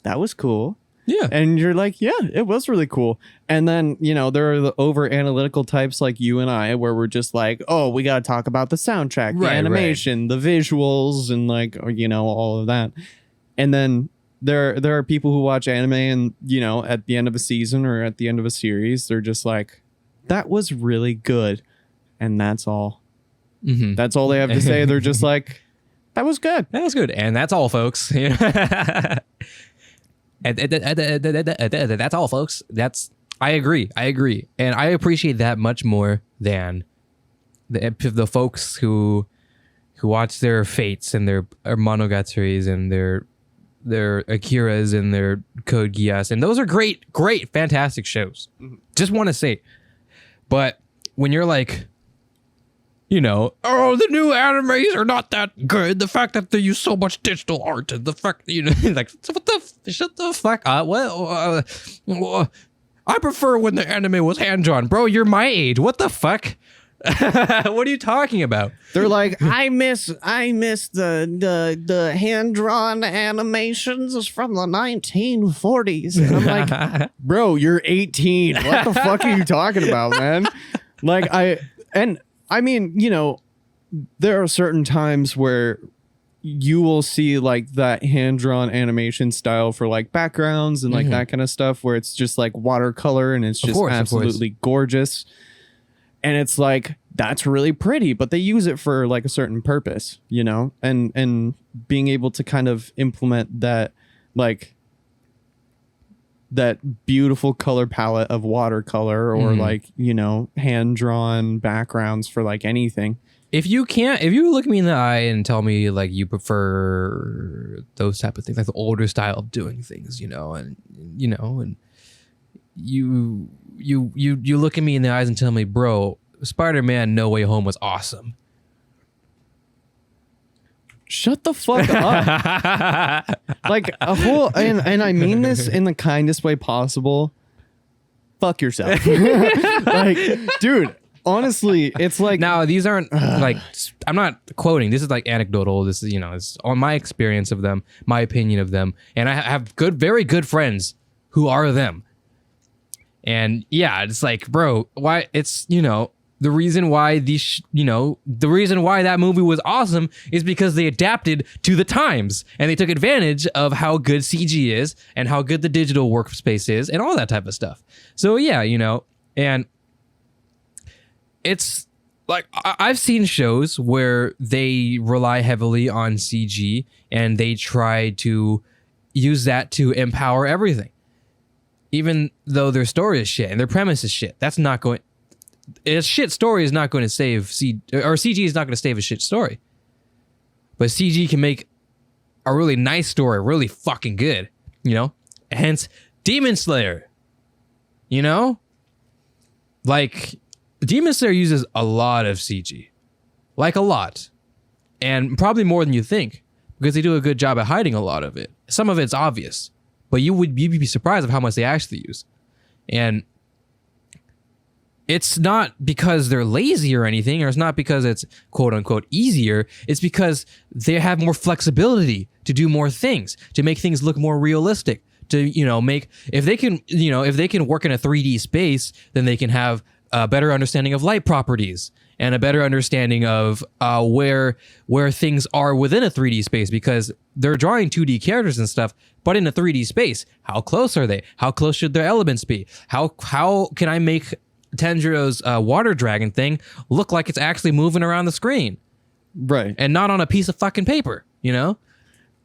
that was cool. Yeah. And you're like, yeah, it was really cool. And then, you know, there are the over analytical types like you and I, where we're just like, oh, we got to talk about the soundtrack, the animation, the visuals, and like, you know, all of that. And then there are people who watch anime and, you know, at the end of a season or at the end of a series, they're just like, that was really good. and that's all. That's all they have to say. They're just like, that was good. That was good. And that's all, folks. And that's all, folks. I agree. And I appreciate that much more than the folks who watch their Fates and their Monogatari's and their Akiras and their Code Geass. And those are great, fantastic shows. Just want to say. But when you're like, you know, oh, the new animes are not that good. The fact that they use so much digital art, and the fact, you know, like, shut the fuck up. I prefer when the anime was hand drawn, bro. You're my age. What the fuck? What are you talking about? They're like, I miss the hand drawn animations from the 1940s. And I'm like, bro, you're 18. What the fuck are you talking about, man? Like, I mean, you know, there are certain times where you will see like that hand-drawn animation style for like backgrounds and like that kind of stuff where it's just like watercolor and it's just absolutely gorgeous. And it's like, that's really pretty, but they use it for like a certain purpose, you know, and being able to kind of implement that, like that beautiful color palette of watercolor or like, you know, hand-drawn backgrounds for like anything. If you look me in the eye and tell me like you prefer those type of things, like the older style of doing things, you know, and you look at me in the eyes and tell me, bro, Spider-Man No Way Home was awesome. Shut the fuck up. Like a whole, and I mean this in the kindest way possible. Fuck yourself. Like, dude, honestly, it's like, now these aren't like, I'm not quoting. This is like anecdotal. This is, you know, it's on my experience of them, my opinion of them. And I have very good friends who are them. And yeah, it's like, bro, why it's, you know, the reason why the reason why that movie was awesome is because they adapted to the times and they took advantage of how good CG is and how good the digital workspace is and all that type of stuff. So yeah, you know, and it's like I've seen shows where they rely heavily on CG and they try to use that to empower everything. Even though their story is shit and their premise is shit, that's not going. A shit story is not going to save CG is not going to save a shit story. But CG can make a really nice story really fucking good, you know? Hence Demon Slayer. You know? Like Demon Slayer uses a lot of CG. Like a lot. And probably more than you think because they do a good job at hiding a lot of it. Some of it's obvious, but you'd be surprised of how much they actually use. And it's not because they're lazy or anything, or it's not because it's quote unquote easier. It's because they have more flexibility to do more things, to make things look more realistic, to, you know, if they can work in a 3D space, then they can have a better understanding of light properties and a better understanding of where things are within a 3D space, because they're drawing 2D characters and stuff, but in a 3D space, how close are they? How close should their elements be? How can I make Tanjiro's water dragon thing look like it's actually moving around the screen, right, and not on a piece of fucking paper, you know?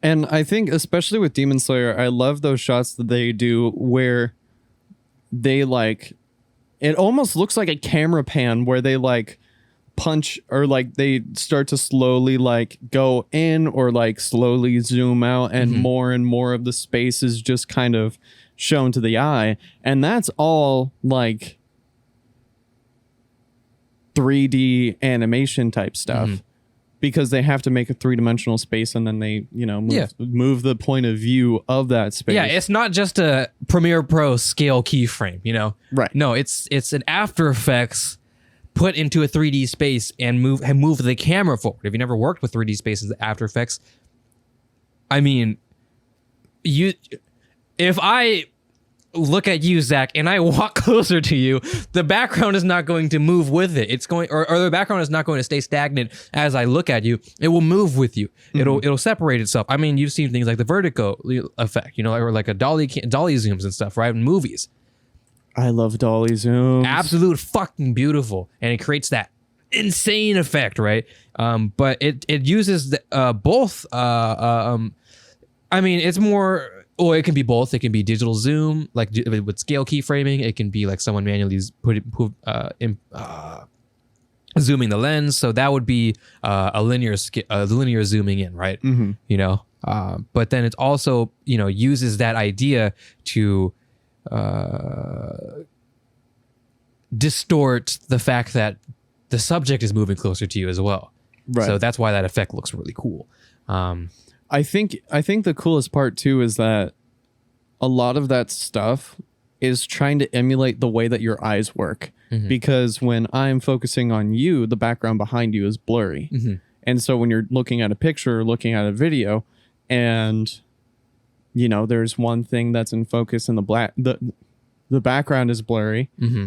And I think especially with Demon Slayer, I love those shots that they do where they like, it almost looks like a camera pan where they like punch or like they start to slowly like go in or like slowly zoom out and more of the space is just kind of shown to the eye, and that's all like 3D animation type stuff because they have to make a 3-dimensional space and then they, you know, move the point of view of that space. Yeah, it's not just a Premiere Pro scale keyframe, you know? Right. No, it's an After Effects put into a 3D space and move the camera forward. If you never worked with 3D spaces, After Effects, I mean, if I look at you, Zach, and I walk closer to you, the background is not going to move with it. It's going, or the background is not going to stay stagnant as I look at you. It will move with you. It'll separate itself. I mean, you've seen things like the vertigo effect, you know, or like a dolly zooms and stuff, right? In movies. I love dolly zooms. Absolute fucking beautiful. And it creates that insane effect, right? But it uses both. I mean, it's more. Or it can be both. It can be digital zoom, like with scale keyframing. It can be like someone manually zooming the lens. So that would be a linear zooming in, right? Mm-hmm. You know, but then it also, you know, uses that idea to distort the fact that the subject is moving closer to you as well. Right. So that's why that effect looks really cool. I think the coolest part too is that a lot of that stuff is trying to emulate the way that your eyes work. Mm-hmm. Because when I'm focusing on you, the background behind you is blurry. Mm-hmm. And so when you're looking at a picture or looking at a video and, you know, there's one thing that's in focus and the background is blurry, Mm-hmm.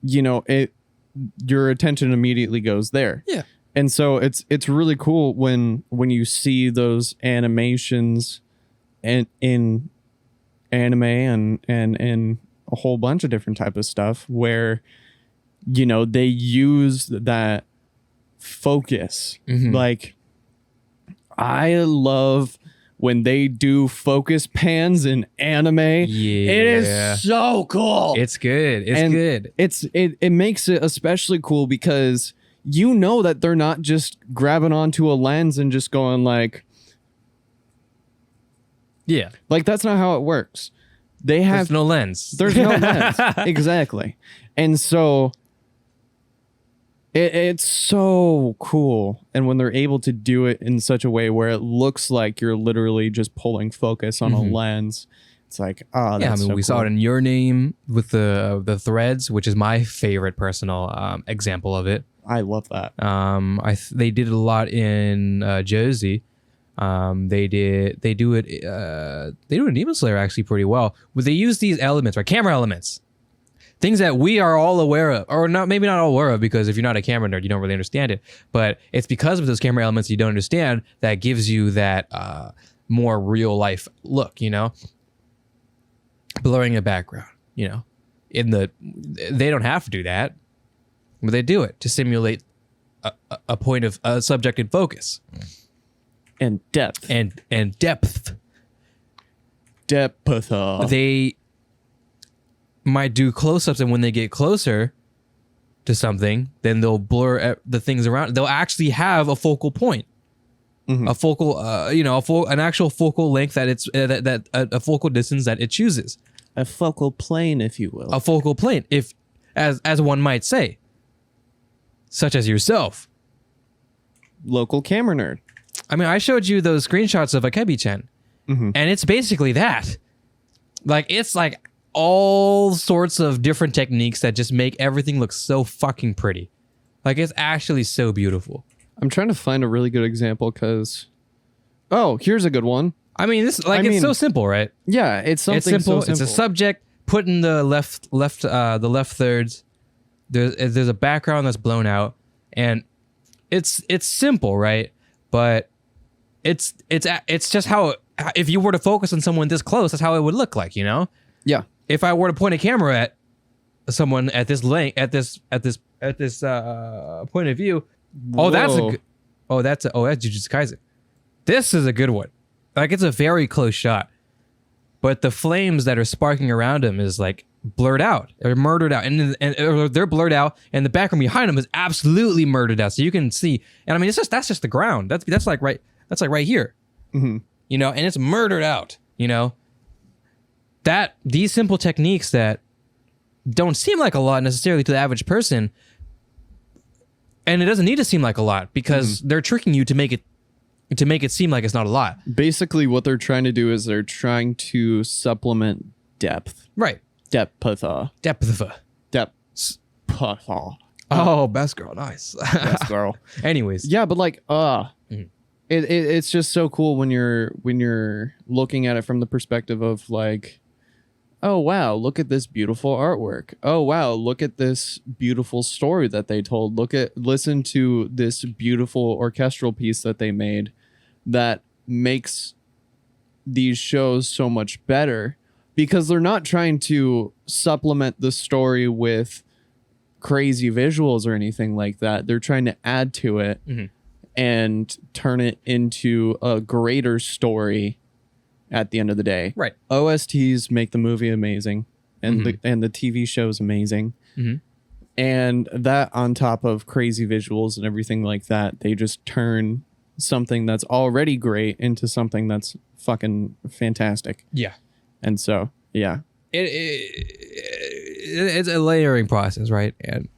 you know, your attention immediately goes there. Yeah. And so it's really cool when you see those animations and in anime and in a whole bunch of different type of stuff where, you know, they use that focus. Mm-hmm. Like, I love when they do focus pans in anime. Yeah. It is so cool. It's good. It's good. It makes it especially cool because you know that they're not just grabbing onto a lens and just going like that's not how it works. They have There's no lens. There's no lens. Exactly. And so it's so cool. And when they're able to do it in such a way where it looks like you're literally just pulling focus on a lens, it's like, oh, that's we saw it in Your Name with the threads, which is my favorite personal example of it. I love that. They did it a lot in Josie. They do it in Demon Slayer actually pretty well. But they use these elements, right? Camera elements. Things that we are all aware of, or not, maybe not all aware of, because if you're not a camera nerd, you don't really understand it. But it's because of those camera elements you don't understand that gives you that more real life look, you know? Blurring a background, you know? They don't have to do that, but they do it to simulate a point of subject in focus. And depth. And depth. Depth. They might do close-ups, and when they get closer to something, then they'll blur the things around. They'll actually have a focal point, a focal, an actual focal length that it's a focal distance that it chooses, a focal plane, if you will, a focal plane, if as one might say, such as yourself, local camera nerd. I mean, I showed you those screenshots of Akebi-chan, and it's basically that. Like, it's like all sorts of different techniques that just make everything look so fucking pretty. Like, it's actually so beautiful. I'm trying to find a really good example because, here's a good one. I mean, it's so simple, right? Yeah, it's something It's simple. so simple. It's a subject put in the left thirds. There's a background that's blown out, and it's simple, right? But it's just how if you were to focus on someone this close, that's how it would look like, you know? Yeah. If I were to point a camera at someone at this length, at this point of view, that's Jujutsu Kaisen. This is a good one. Like, it's a very close shot, but the flames that are sparking around him is like blurred out or murdered out, and they're blurred out, and the background behind them is absolutely murdered out, so you can see. And I mean, that's just the ground. That's like right here, you know, and it's murdered out, you know. That these simple techniques that don't seem like a lot necessarily to the average person, and it doesn't need to seem like a lot because they're tricking you to make it seem like it's not a lot. Basically, what they're trying to do is they're trying to supplement depth. Right. Depth. Oh, best girl, nice. Best girl. Anyways, yeah, but like, it's just so cool when you're looking at it from the perspective of like, oh wow, look at this beautiful artwork. Oh wow, look at this beautiful story that they told. Listen to this beautiful orchestral piece that they made that makes these shows so much better because they're not trying to supplement the story with crazy visuals or anything like that. They're trying to add to it and turn it into a greater story at the end of the day. Right. OSTs make the movie amazing and the TV show is amazing. And that on top of crazy visuals and everything like that, they just turn something that's already great into something that's fucking fantastic. Yeah. And so, yeah. It's a layering process, right? And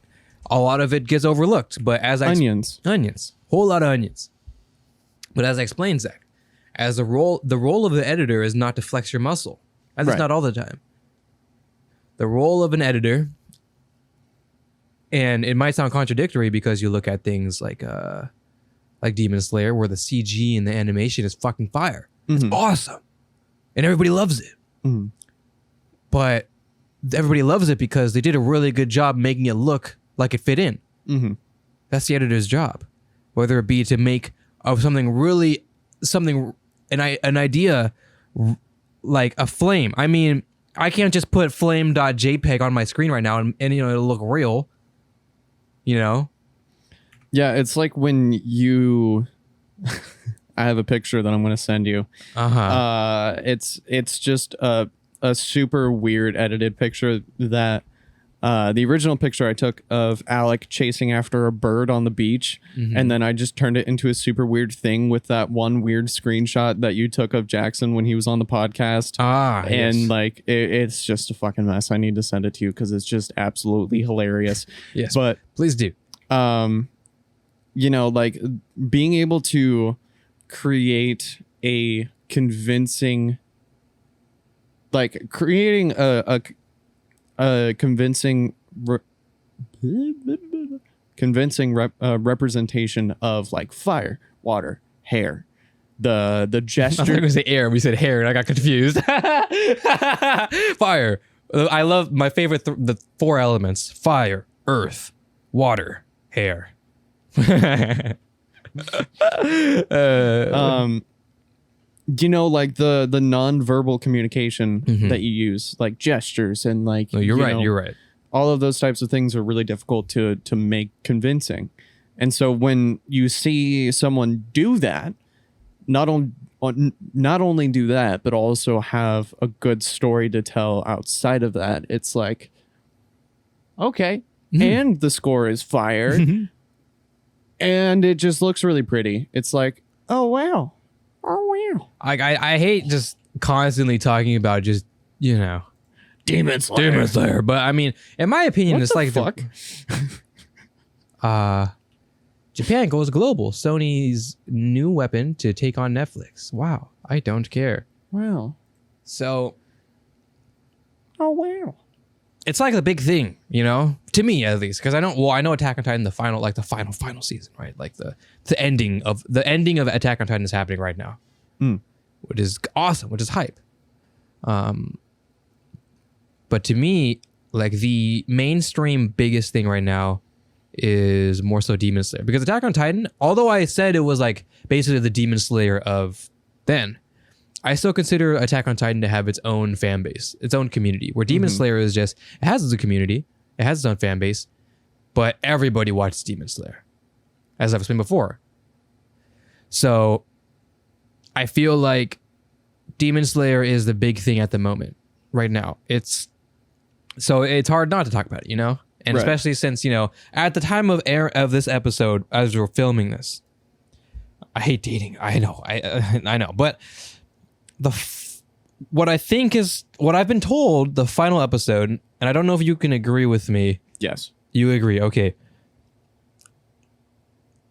a lot of it gets overlooked. But as Onions. Whole lot of onions. But as I explained, Zach, as the role of the editor is not to flex your muscle. And that's not all the time. The role of an editor, and it might sound contradictory because you look at things like Demon Slayer, where the CG and the animation is fucking fire. It's awesome. And everybody loves it. But everybody loves it because they did a really good job making it look like it fit in. That's the editor's job. Whether it be to make of something an idea like a flame. I mean, I can't just put flame.jpg on my screen right now and it'll look real. Yeah, it's like when you I have a picture that I'm going to send you. It's just a super weird edited picture that the original picture I took of Alec chasing after a bird on the beach, and then I just turned it into a super weird thing with that one weird screenshot that you took of Jackson when he was on the podcast. And like it's just a fucking mess. I need to send it to you because it's just absolutely hilarious. Yes, but please do. Like being able to create a convincing, like creating a convincing representation of like fire, water, hair, the gesture. I thought you were gonna say air. We said hair, and I got confused. Fire. I love my favorite. The 4 elements: fire, earth, water, hair. Like the non-verbal communication that you use, like gestures and like you're right. All of those types of things are really difficult to make convincing. And so when you see someone do that, not only do that, but also have a good story to tell outside of that, it's like, okay, and the score is fire. And it just looks really pretty. It's like, oh wow. I hate just constantly talking about just Demon Slayer. But I mean, in my opinion, it's like fuck? Japan goes global. Sony's new weapon to take on Netflix. Wow, I don't care. Wow. So, oh wow. It's like a big thing, to me at least, because I know Attack on Titan, the final season, right? Like the ending of Attack on Titan is happening right now, which is awesome, which is hype. But to me, like the mainstream biggest thing right now is more so Demon Slayer, because Attack on Titan, although I said it was like basically the Demon Slayer of then, I still consider Attack on Titan to have its own fan base, its own community, where Demon Slayer is just, it has its own community, it has its own fan base, but everybody watches Demon Slayer, as I've explained before. So I feel like Demon Slayer is the big thing at the moment, right now. It's hard not to talk about it, And right. Especially since, at the time of air of this episode, as we're filming this, I hate dating. I know, I know, but what I think is what I've been told, the final episode, and I don't know if you can agree with me. Yes. You agree. Okay.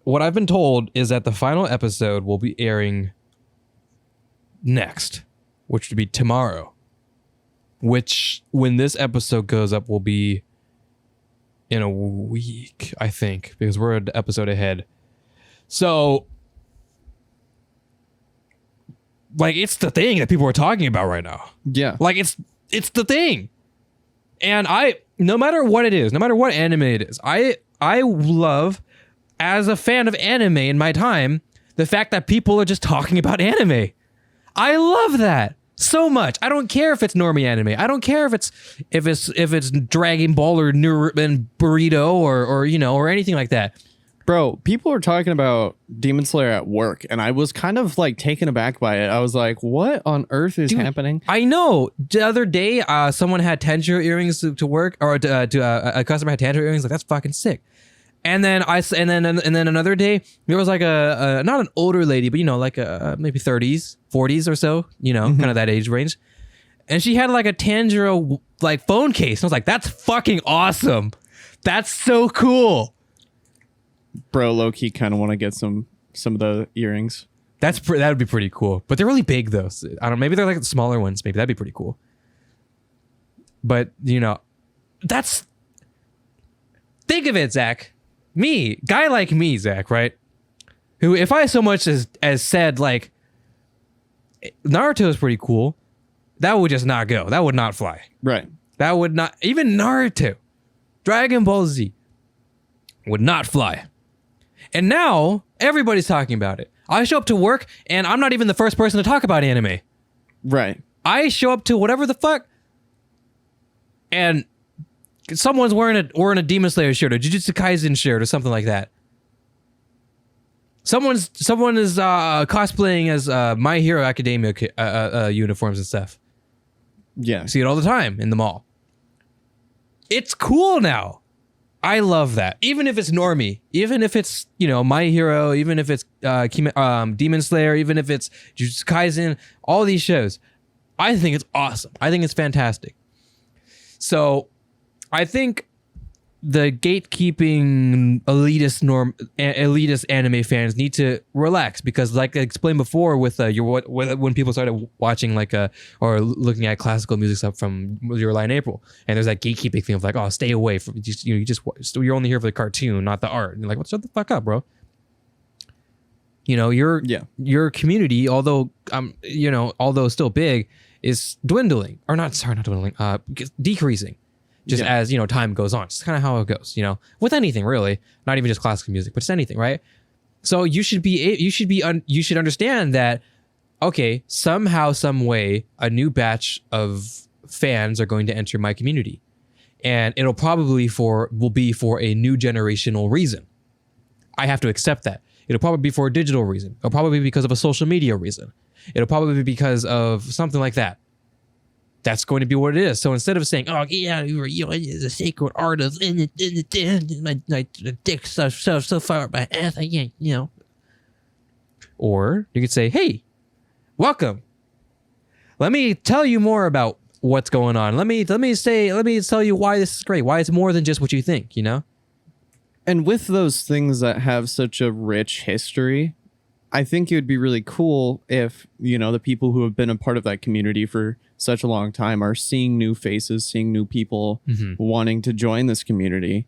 What I've been told is that the final episode will be airing next, which would be tomorrow, which when this episode goes up will be in a week, I think, because we're an episode ahead. So like, it's the thing that people are talking about right now. Yeah. Like, it's the thing. And no matter what it is, no matter what anime it is, I love, as a fan of anime in my time, the fact that people are just talking about anime. I love that. So much. I don't care if it's normie anime. I don't care if it's Dragon Ball or Burrito or anything like that. Bro, people were talking about Demon Slayer at work, and I was kind of like taken aback by it. I was like, what on earth is happening? I know. The other day, someone had Tanjiro earrings to work, or a customer had Tanjiro earrings. Like, that's fucking sick. And then another day, there was like a not an older lady, but like maybe 30s, 40s or so, kind of that age range. And she had like a Tanjiro like phone case. And I was like, that's fucking awesome. That's so cool. Bro, low-key kind of want to get some of the earrings. That would be pretty cool. But they're really big though. So, I don't know, maybe they're like the smaller ones. Maybe that'd be pretty cool. But that's, think of it, Zach. Guy like me, Zach, right? Who, if I so much as said like Naruto is pretty cool, that would just not go. That would not fly. Right. That would not, even Naruto, Dragon Ball Z would not fly. And now everybody's talking about it. I show up to work and I'm not even the first person to talk about anime. Right. I show up to whatever the fuck and someone's wearing a Demon Slayer shirt, a Jujutsu Kaisen shirt, or something like that. Someone is cosplaying as My Hero Academia uniforms and stuff. Yeah. See it all the time in the mall. It's cool now. I love that. Even if it's normie, even if it's My Hero, even if it's Demon Slayer, even if it's Jujutsu Kaisen, all these shows, I think it's awesome. I think it's fantastic. So I think the gatekeeping elitist anime fans need to relax, because like I explained before with when people started watching or looking at classical music stuff from Your Lie in April, and there's that gatekeeping thing of like, oh, stay away from you're only here for the cartoon, not the art. And you're like, well, shut the fuck up, bro. Your community, although still big, is dwindling, or not dwindling, decreasing. Just as, time goes on. It's kind of how it goes, with anything really, not even just classical music, but just anything, right? So you should understand that, okay, somehow, some way, a new batch of fans are going to enter my community, and it'll probably will be for a new generational reason. I have to accept that. It'll probably be for a digital reason. It'll probably be because of a social media reason. It'll probably be because of something like that. That's going to be what it is. So instead of saying, "Oh yeah, it's a sacred art of my dick so far up my ass, I can't," or you could say, "Hey, welcome. Let me tell you more about what's going on. Let me tell you why this is great. Why it's more than just what you think." And with those things that have such a rich history, I think it would be really cool if, the people who have been a part of that community for such a long time are seeing new faces, seeing new people wanting to join this community,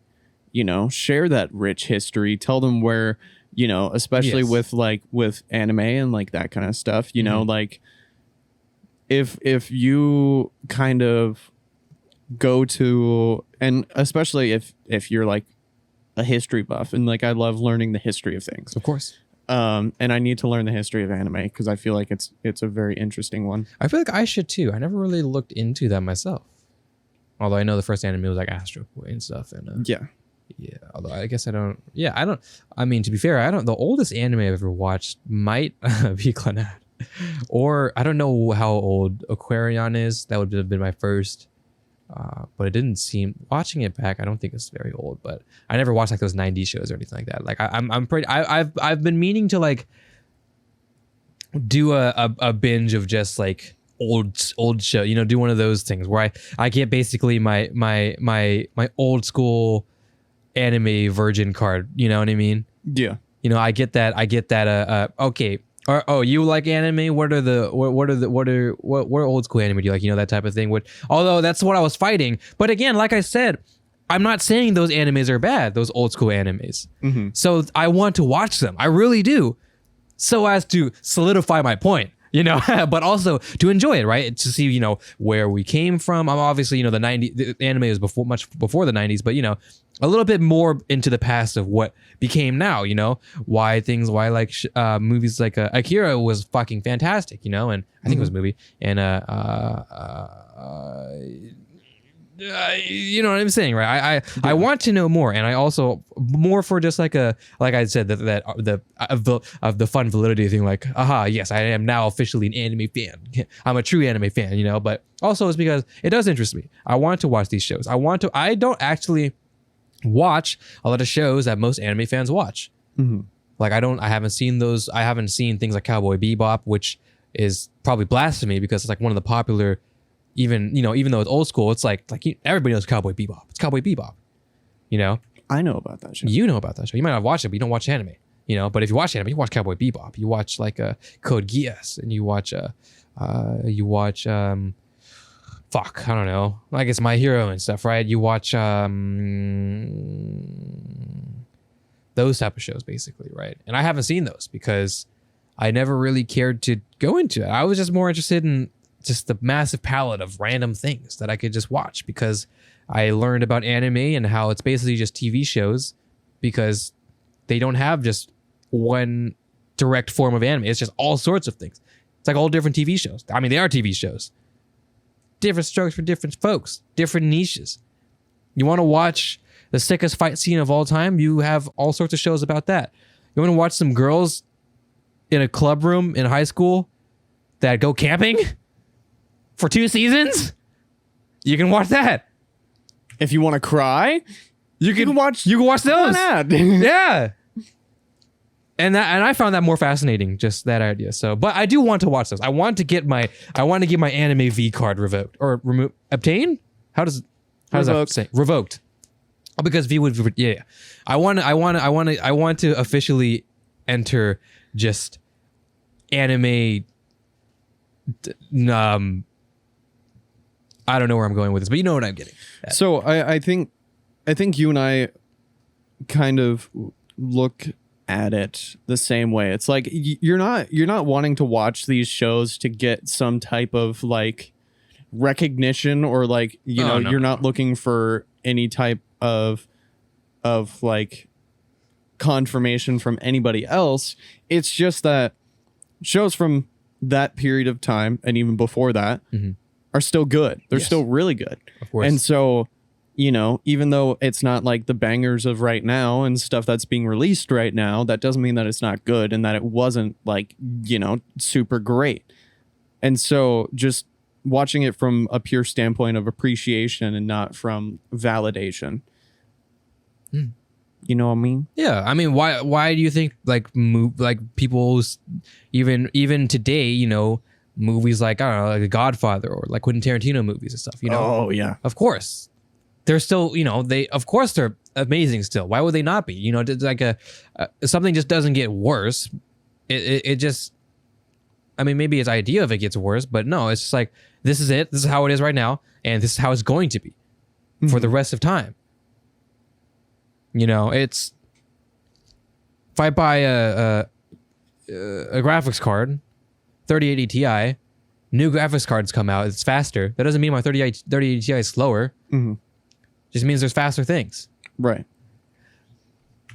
share that rich history, tell them where, especially with anime and like that kind of stuff, like if you kind of go to, and especially if you're like a history buff, and like I love learning the history of things. Of course. And I need to learn the history of anime because I feel like it's a very interesting one. I feel like I should too. I never really looked into that myself. Although I know the first anime was like Astro Boy and stuff. And yeah. Although I guess I don't. Yeah, I don't. I mean, to be fair, I don't. The oldest anime I've ever watched might be Clannad, or I don't know how old Aquarion is. That would have been my first. But it didn't seem, watching it back, I don't think it's very old, but I never watched like those 90s shows or anything like that. Like I've been meaning to like do a binge of just like old show, do one of those things where I get basically my old school anime virgin card, you know what I mean? Yeah. I get that okay. Oh, you like anime? What old school anime do you like? That type of thing. Although that's what I was fighting. But again, like I said, I'm not saying those animes are bad, those old school animes. Mm-hmm. So I want to watch them. I really do. So as to solidify my point, but also to enjoy it, right? To see, where we came from. I'm obviously, the anime is much before the 90s, but a little bit more into the past of what became now, you know, why like movies like Akira was fucking fantastic, you know, and I think it was a movie, and you know what I'm saying, right? I want to know more, and I also more for just like I said that of the fun validity thing, like yes, I am now officially an anime fan. I'm a true anime fan, you know, but also it's because it does interest me. I want to watch these shows. I don't actually watch a lot of shows that most anime fans watch. Like I haven't seen those. I haven't seen things like Cowboy Bebop, which is probably blasphemy because it's like one of the popular, even though it's old school, it's like everybody knows Cowboy Bebop. It's Cowboy Bebop, you know. I know about that show. You know about that show. You might not watch it, but you don't watch anime, you know. But if you watch anime, you watch Cowboy Bebop. You watch like Code Geass, and you watch fuck, I don't know. I guess My Hero and stuff, right? You watch those type of shows, basically, right? And I haven't seen those because I never really cared to go into it. I was just more interested in just the massive palette of random things that I could just watch because I learned about anime and how it's basically just TV shows because they don't have just one direct form of anime. It's just all sorts of things. It's like all different TV shows. I mean, they are TV shows. Different strokes for different folks, different niches. You want to watch the sickest fight scene of all time? You have all sorts of shows about that. You want to watch some girls in a club room in high school that go camping for 2 seasons? You can watch that. If you want to cry, You can watch those. Why not? Yeah. And I found that more fascinating, just that idea. So, but I do want to watch those. I want to get my Anime V card revoked or obtain. How does that say? Revoked. Oh, because V would yeah. I want to officially enter just anime. I don't know where I'm going with this, but you know what I'm getting at. So I think you and I kind of look at it the same way. It's like you're not wanting to watch these shows to get some type of like recognition or like you're not looking for any type of like confirmation from anybody else. It's just that shows from that period of time and even before that are still good. They're still really good. Of course. And so, even though it's not like the bangers of right now and stuff that's being released right now, that doesn't mean that it's not good and that it wasn't like, super great. And so just watching it from a pure standpoint of appreciation and not from validation. You know what I mean? Yeah, I mean, why do you think like people's even today, movies like I don't know, like The Godfather or like Quentin Tarantino movies and stuff, Oh yeah. Of course. They're still, they're amazing still. Why would they not be? It's like something just doesn't get worse. It just, I mean, maybe its idea of it gets worse, but no, it's just like, this is it. This is how it is right now. And this is how it's going to be for the rest of time. It's, if I buy a graphics card, 3080 Ti, new graphics cards come out, it's faster. That doesn't mean my 3080 Ti is slower. Just means there's faster things. Right.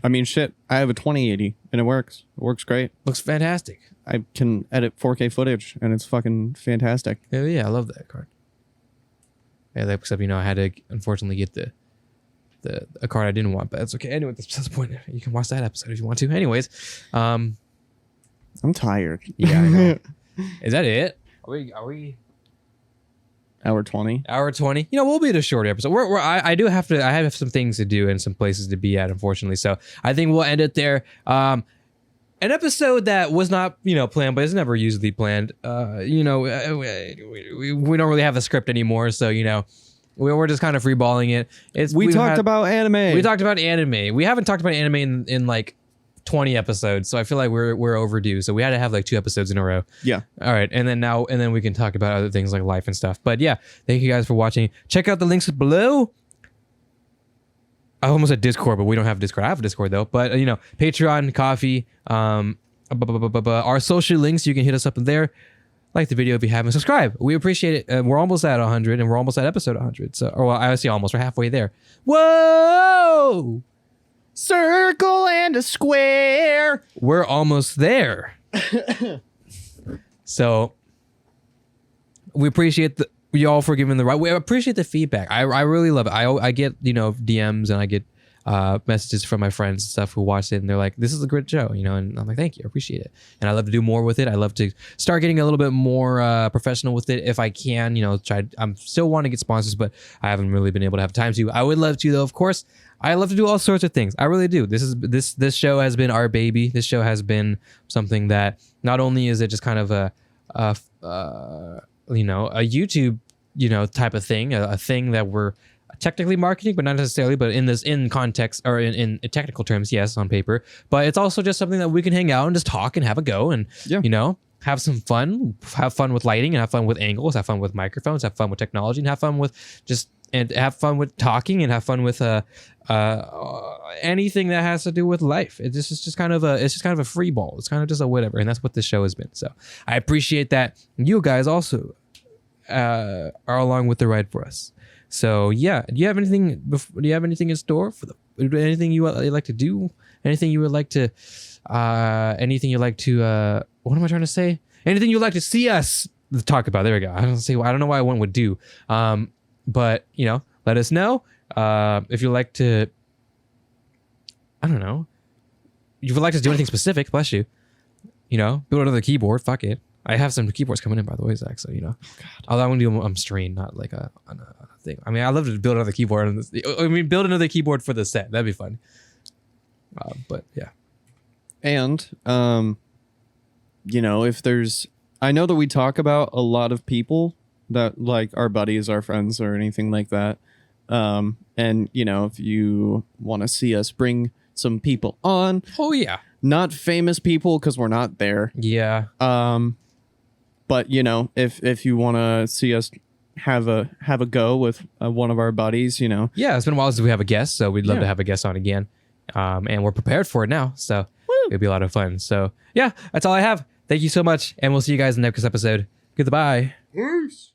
I mean, shit, I have a 2080 and it works. It works great. Looks fantastic. I can edit 4K footage and it's fucking fantastic. Yeah, I love that card. Yeah, except, I had to unfortunately get a card I didn't want, but that's okay. Anyway, that's the point. You can watch that episode if you want to. Anyways, I'm tired. Yeah, I know. Is that it? Are we? Hour 20. Hour 20. We'll be at a short episode. I have some things to do and some places to be at, unfortunately. So I think we'll end it there. An episode that was not, planned, but it's never usually planned. We don't really have a script anymore, so we're just kind of freeballing it. We talked about anime. We talked about anime. We haven't talked about anime in like 20 episodes, so I feel like we're overdue. So we had to have like 2 episodes in a row. Yeah. All right, and then we can talk about other things like life and stuff. But yeah, thank you guys for watching. Check out the links below. I almost said Discord, but we don't have Discord. I have a Discord though. But Patreon, Coffee, our social links. You can hit us up in there. like the video if you haven't, subscribe. We appreciate it. We're almost at 100, and we're almost at episode 100. So, or well, I say almost. We're halfway there. Whoa! Circle and a square. We're almost there. So we appreciate y'all for giving the right. We appreciate the feedback. I really love it. I get DMs and I get messages from my friends and stuff who watch it, and they're like, "This is a great show," and I'm like, "Thank you, I appreciate it." And I love to do more with it. I love to start getting a little bit more professional with it if I can. I'm still want to get sponsors, but I haven't really been able to have time to. I would love to, though. Of course, I love to do all sorts of things. I really do. This show has been our baby. This show has been something that not only is it just kind of a YouTube type of thing, a thing that we're technically marketing, but not necessarily, but in context or in technical terms, yes, on paper. But it's also just something that we can hang out and just talk and have a go and have some fun, have fun with lighting and have fun with angles, have fun with microphones, have fun with technology, and have fun with talking and have fun with anything that has to do with life. It's just kind of a free ball. It's kind of just a whatever, and that's what this show has been. So I appreciate that you guys also are along with the ride for us. So yeah, do you have anything in store for anything you like to do? Anything you would like to anything you like to what am I trying to say? Anything you'd like to see us talk about? There we go. I don't know why I went with do. But let us know. If you like to, I don't know. If you would like to do anything specific, bless you. Build another keyboard. Fuck it. I have some keyboards coming in, by the way, Zach. So although I'm gonna do them on stream, not like on a thing. I mean, I'd love to build another keyboard. Build another keyboard for the set. That'd be fun. But yeah. And if there's, I know that we talk about a lot of people that like our buddies, our friends, or anything like that. And if you want to see us bring some people on, oh yeah, not famous people because we're not there. Yeah. But if you want to see us have a go with one of our buddies, yeah, it's been a while since we have a guest, so we'd love to have a guest on again. And we're prepared for it now, so it'll be a lot of fun. So yeah, that's all I have. Thank you so much, and we'll see you guys in the next episode. Goodbye. Peace.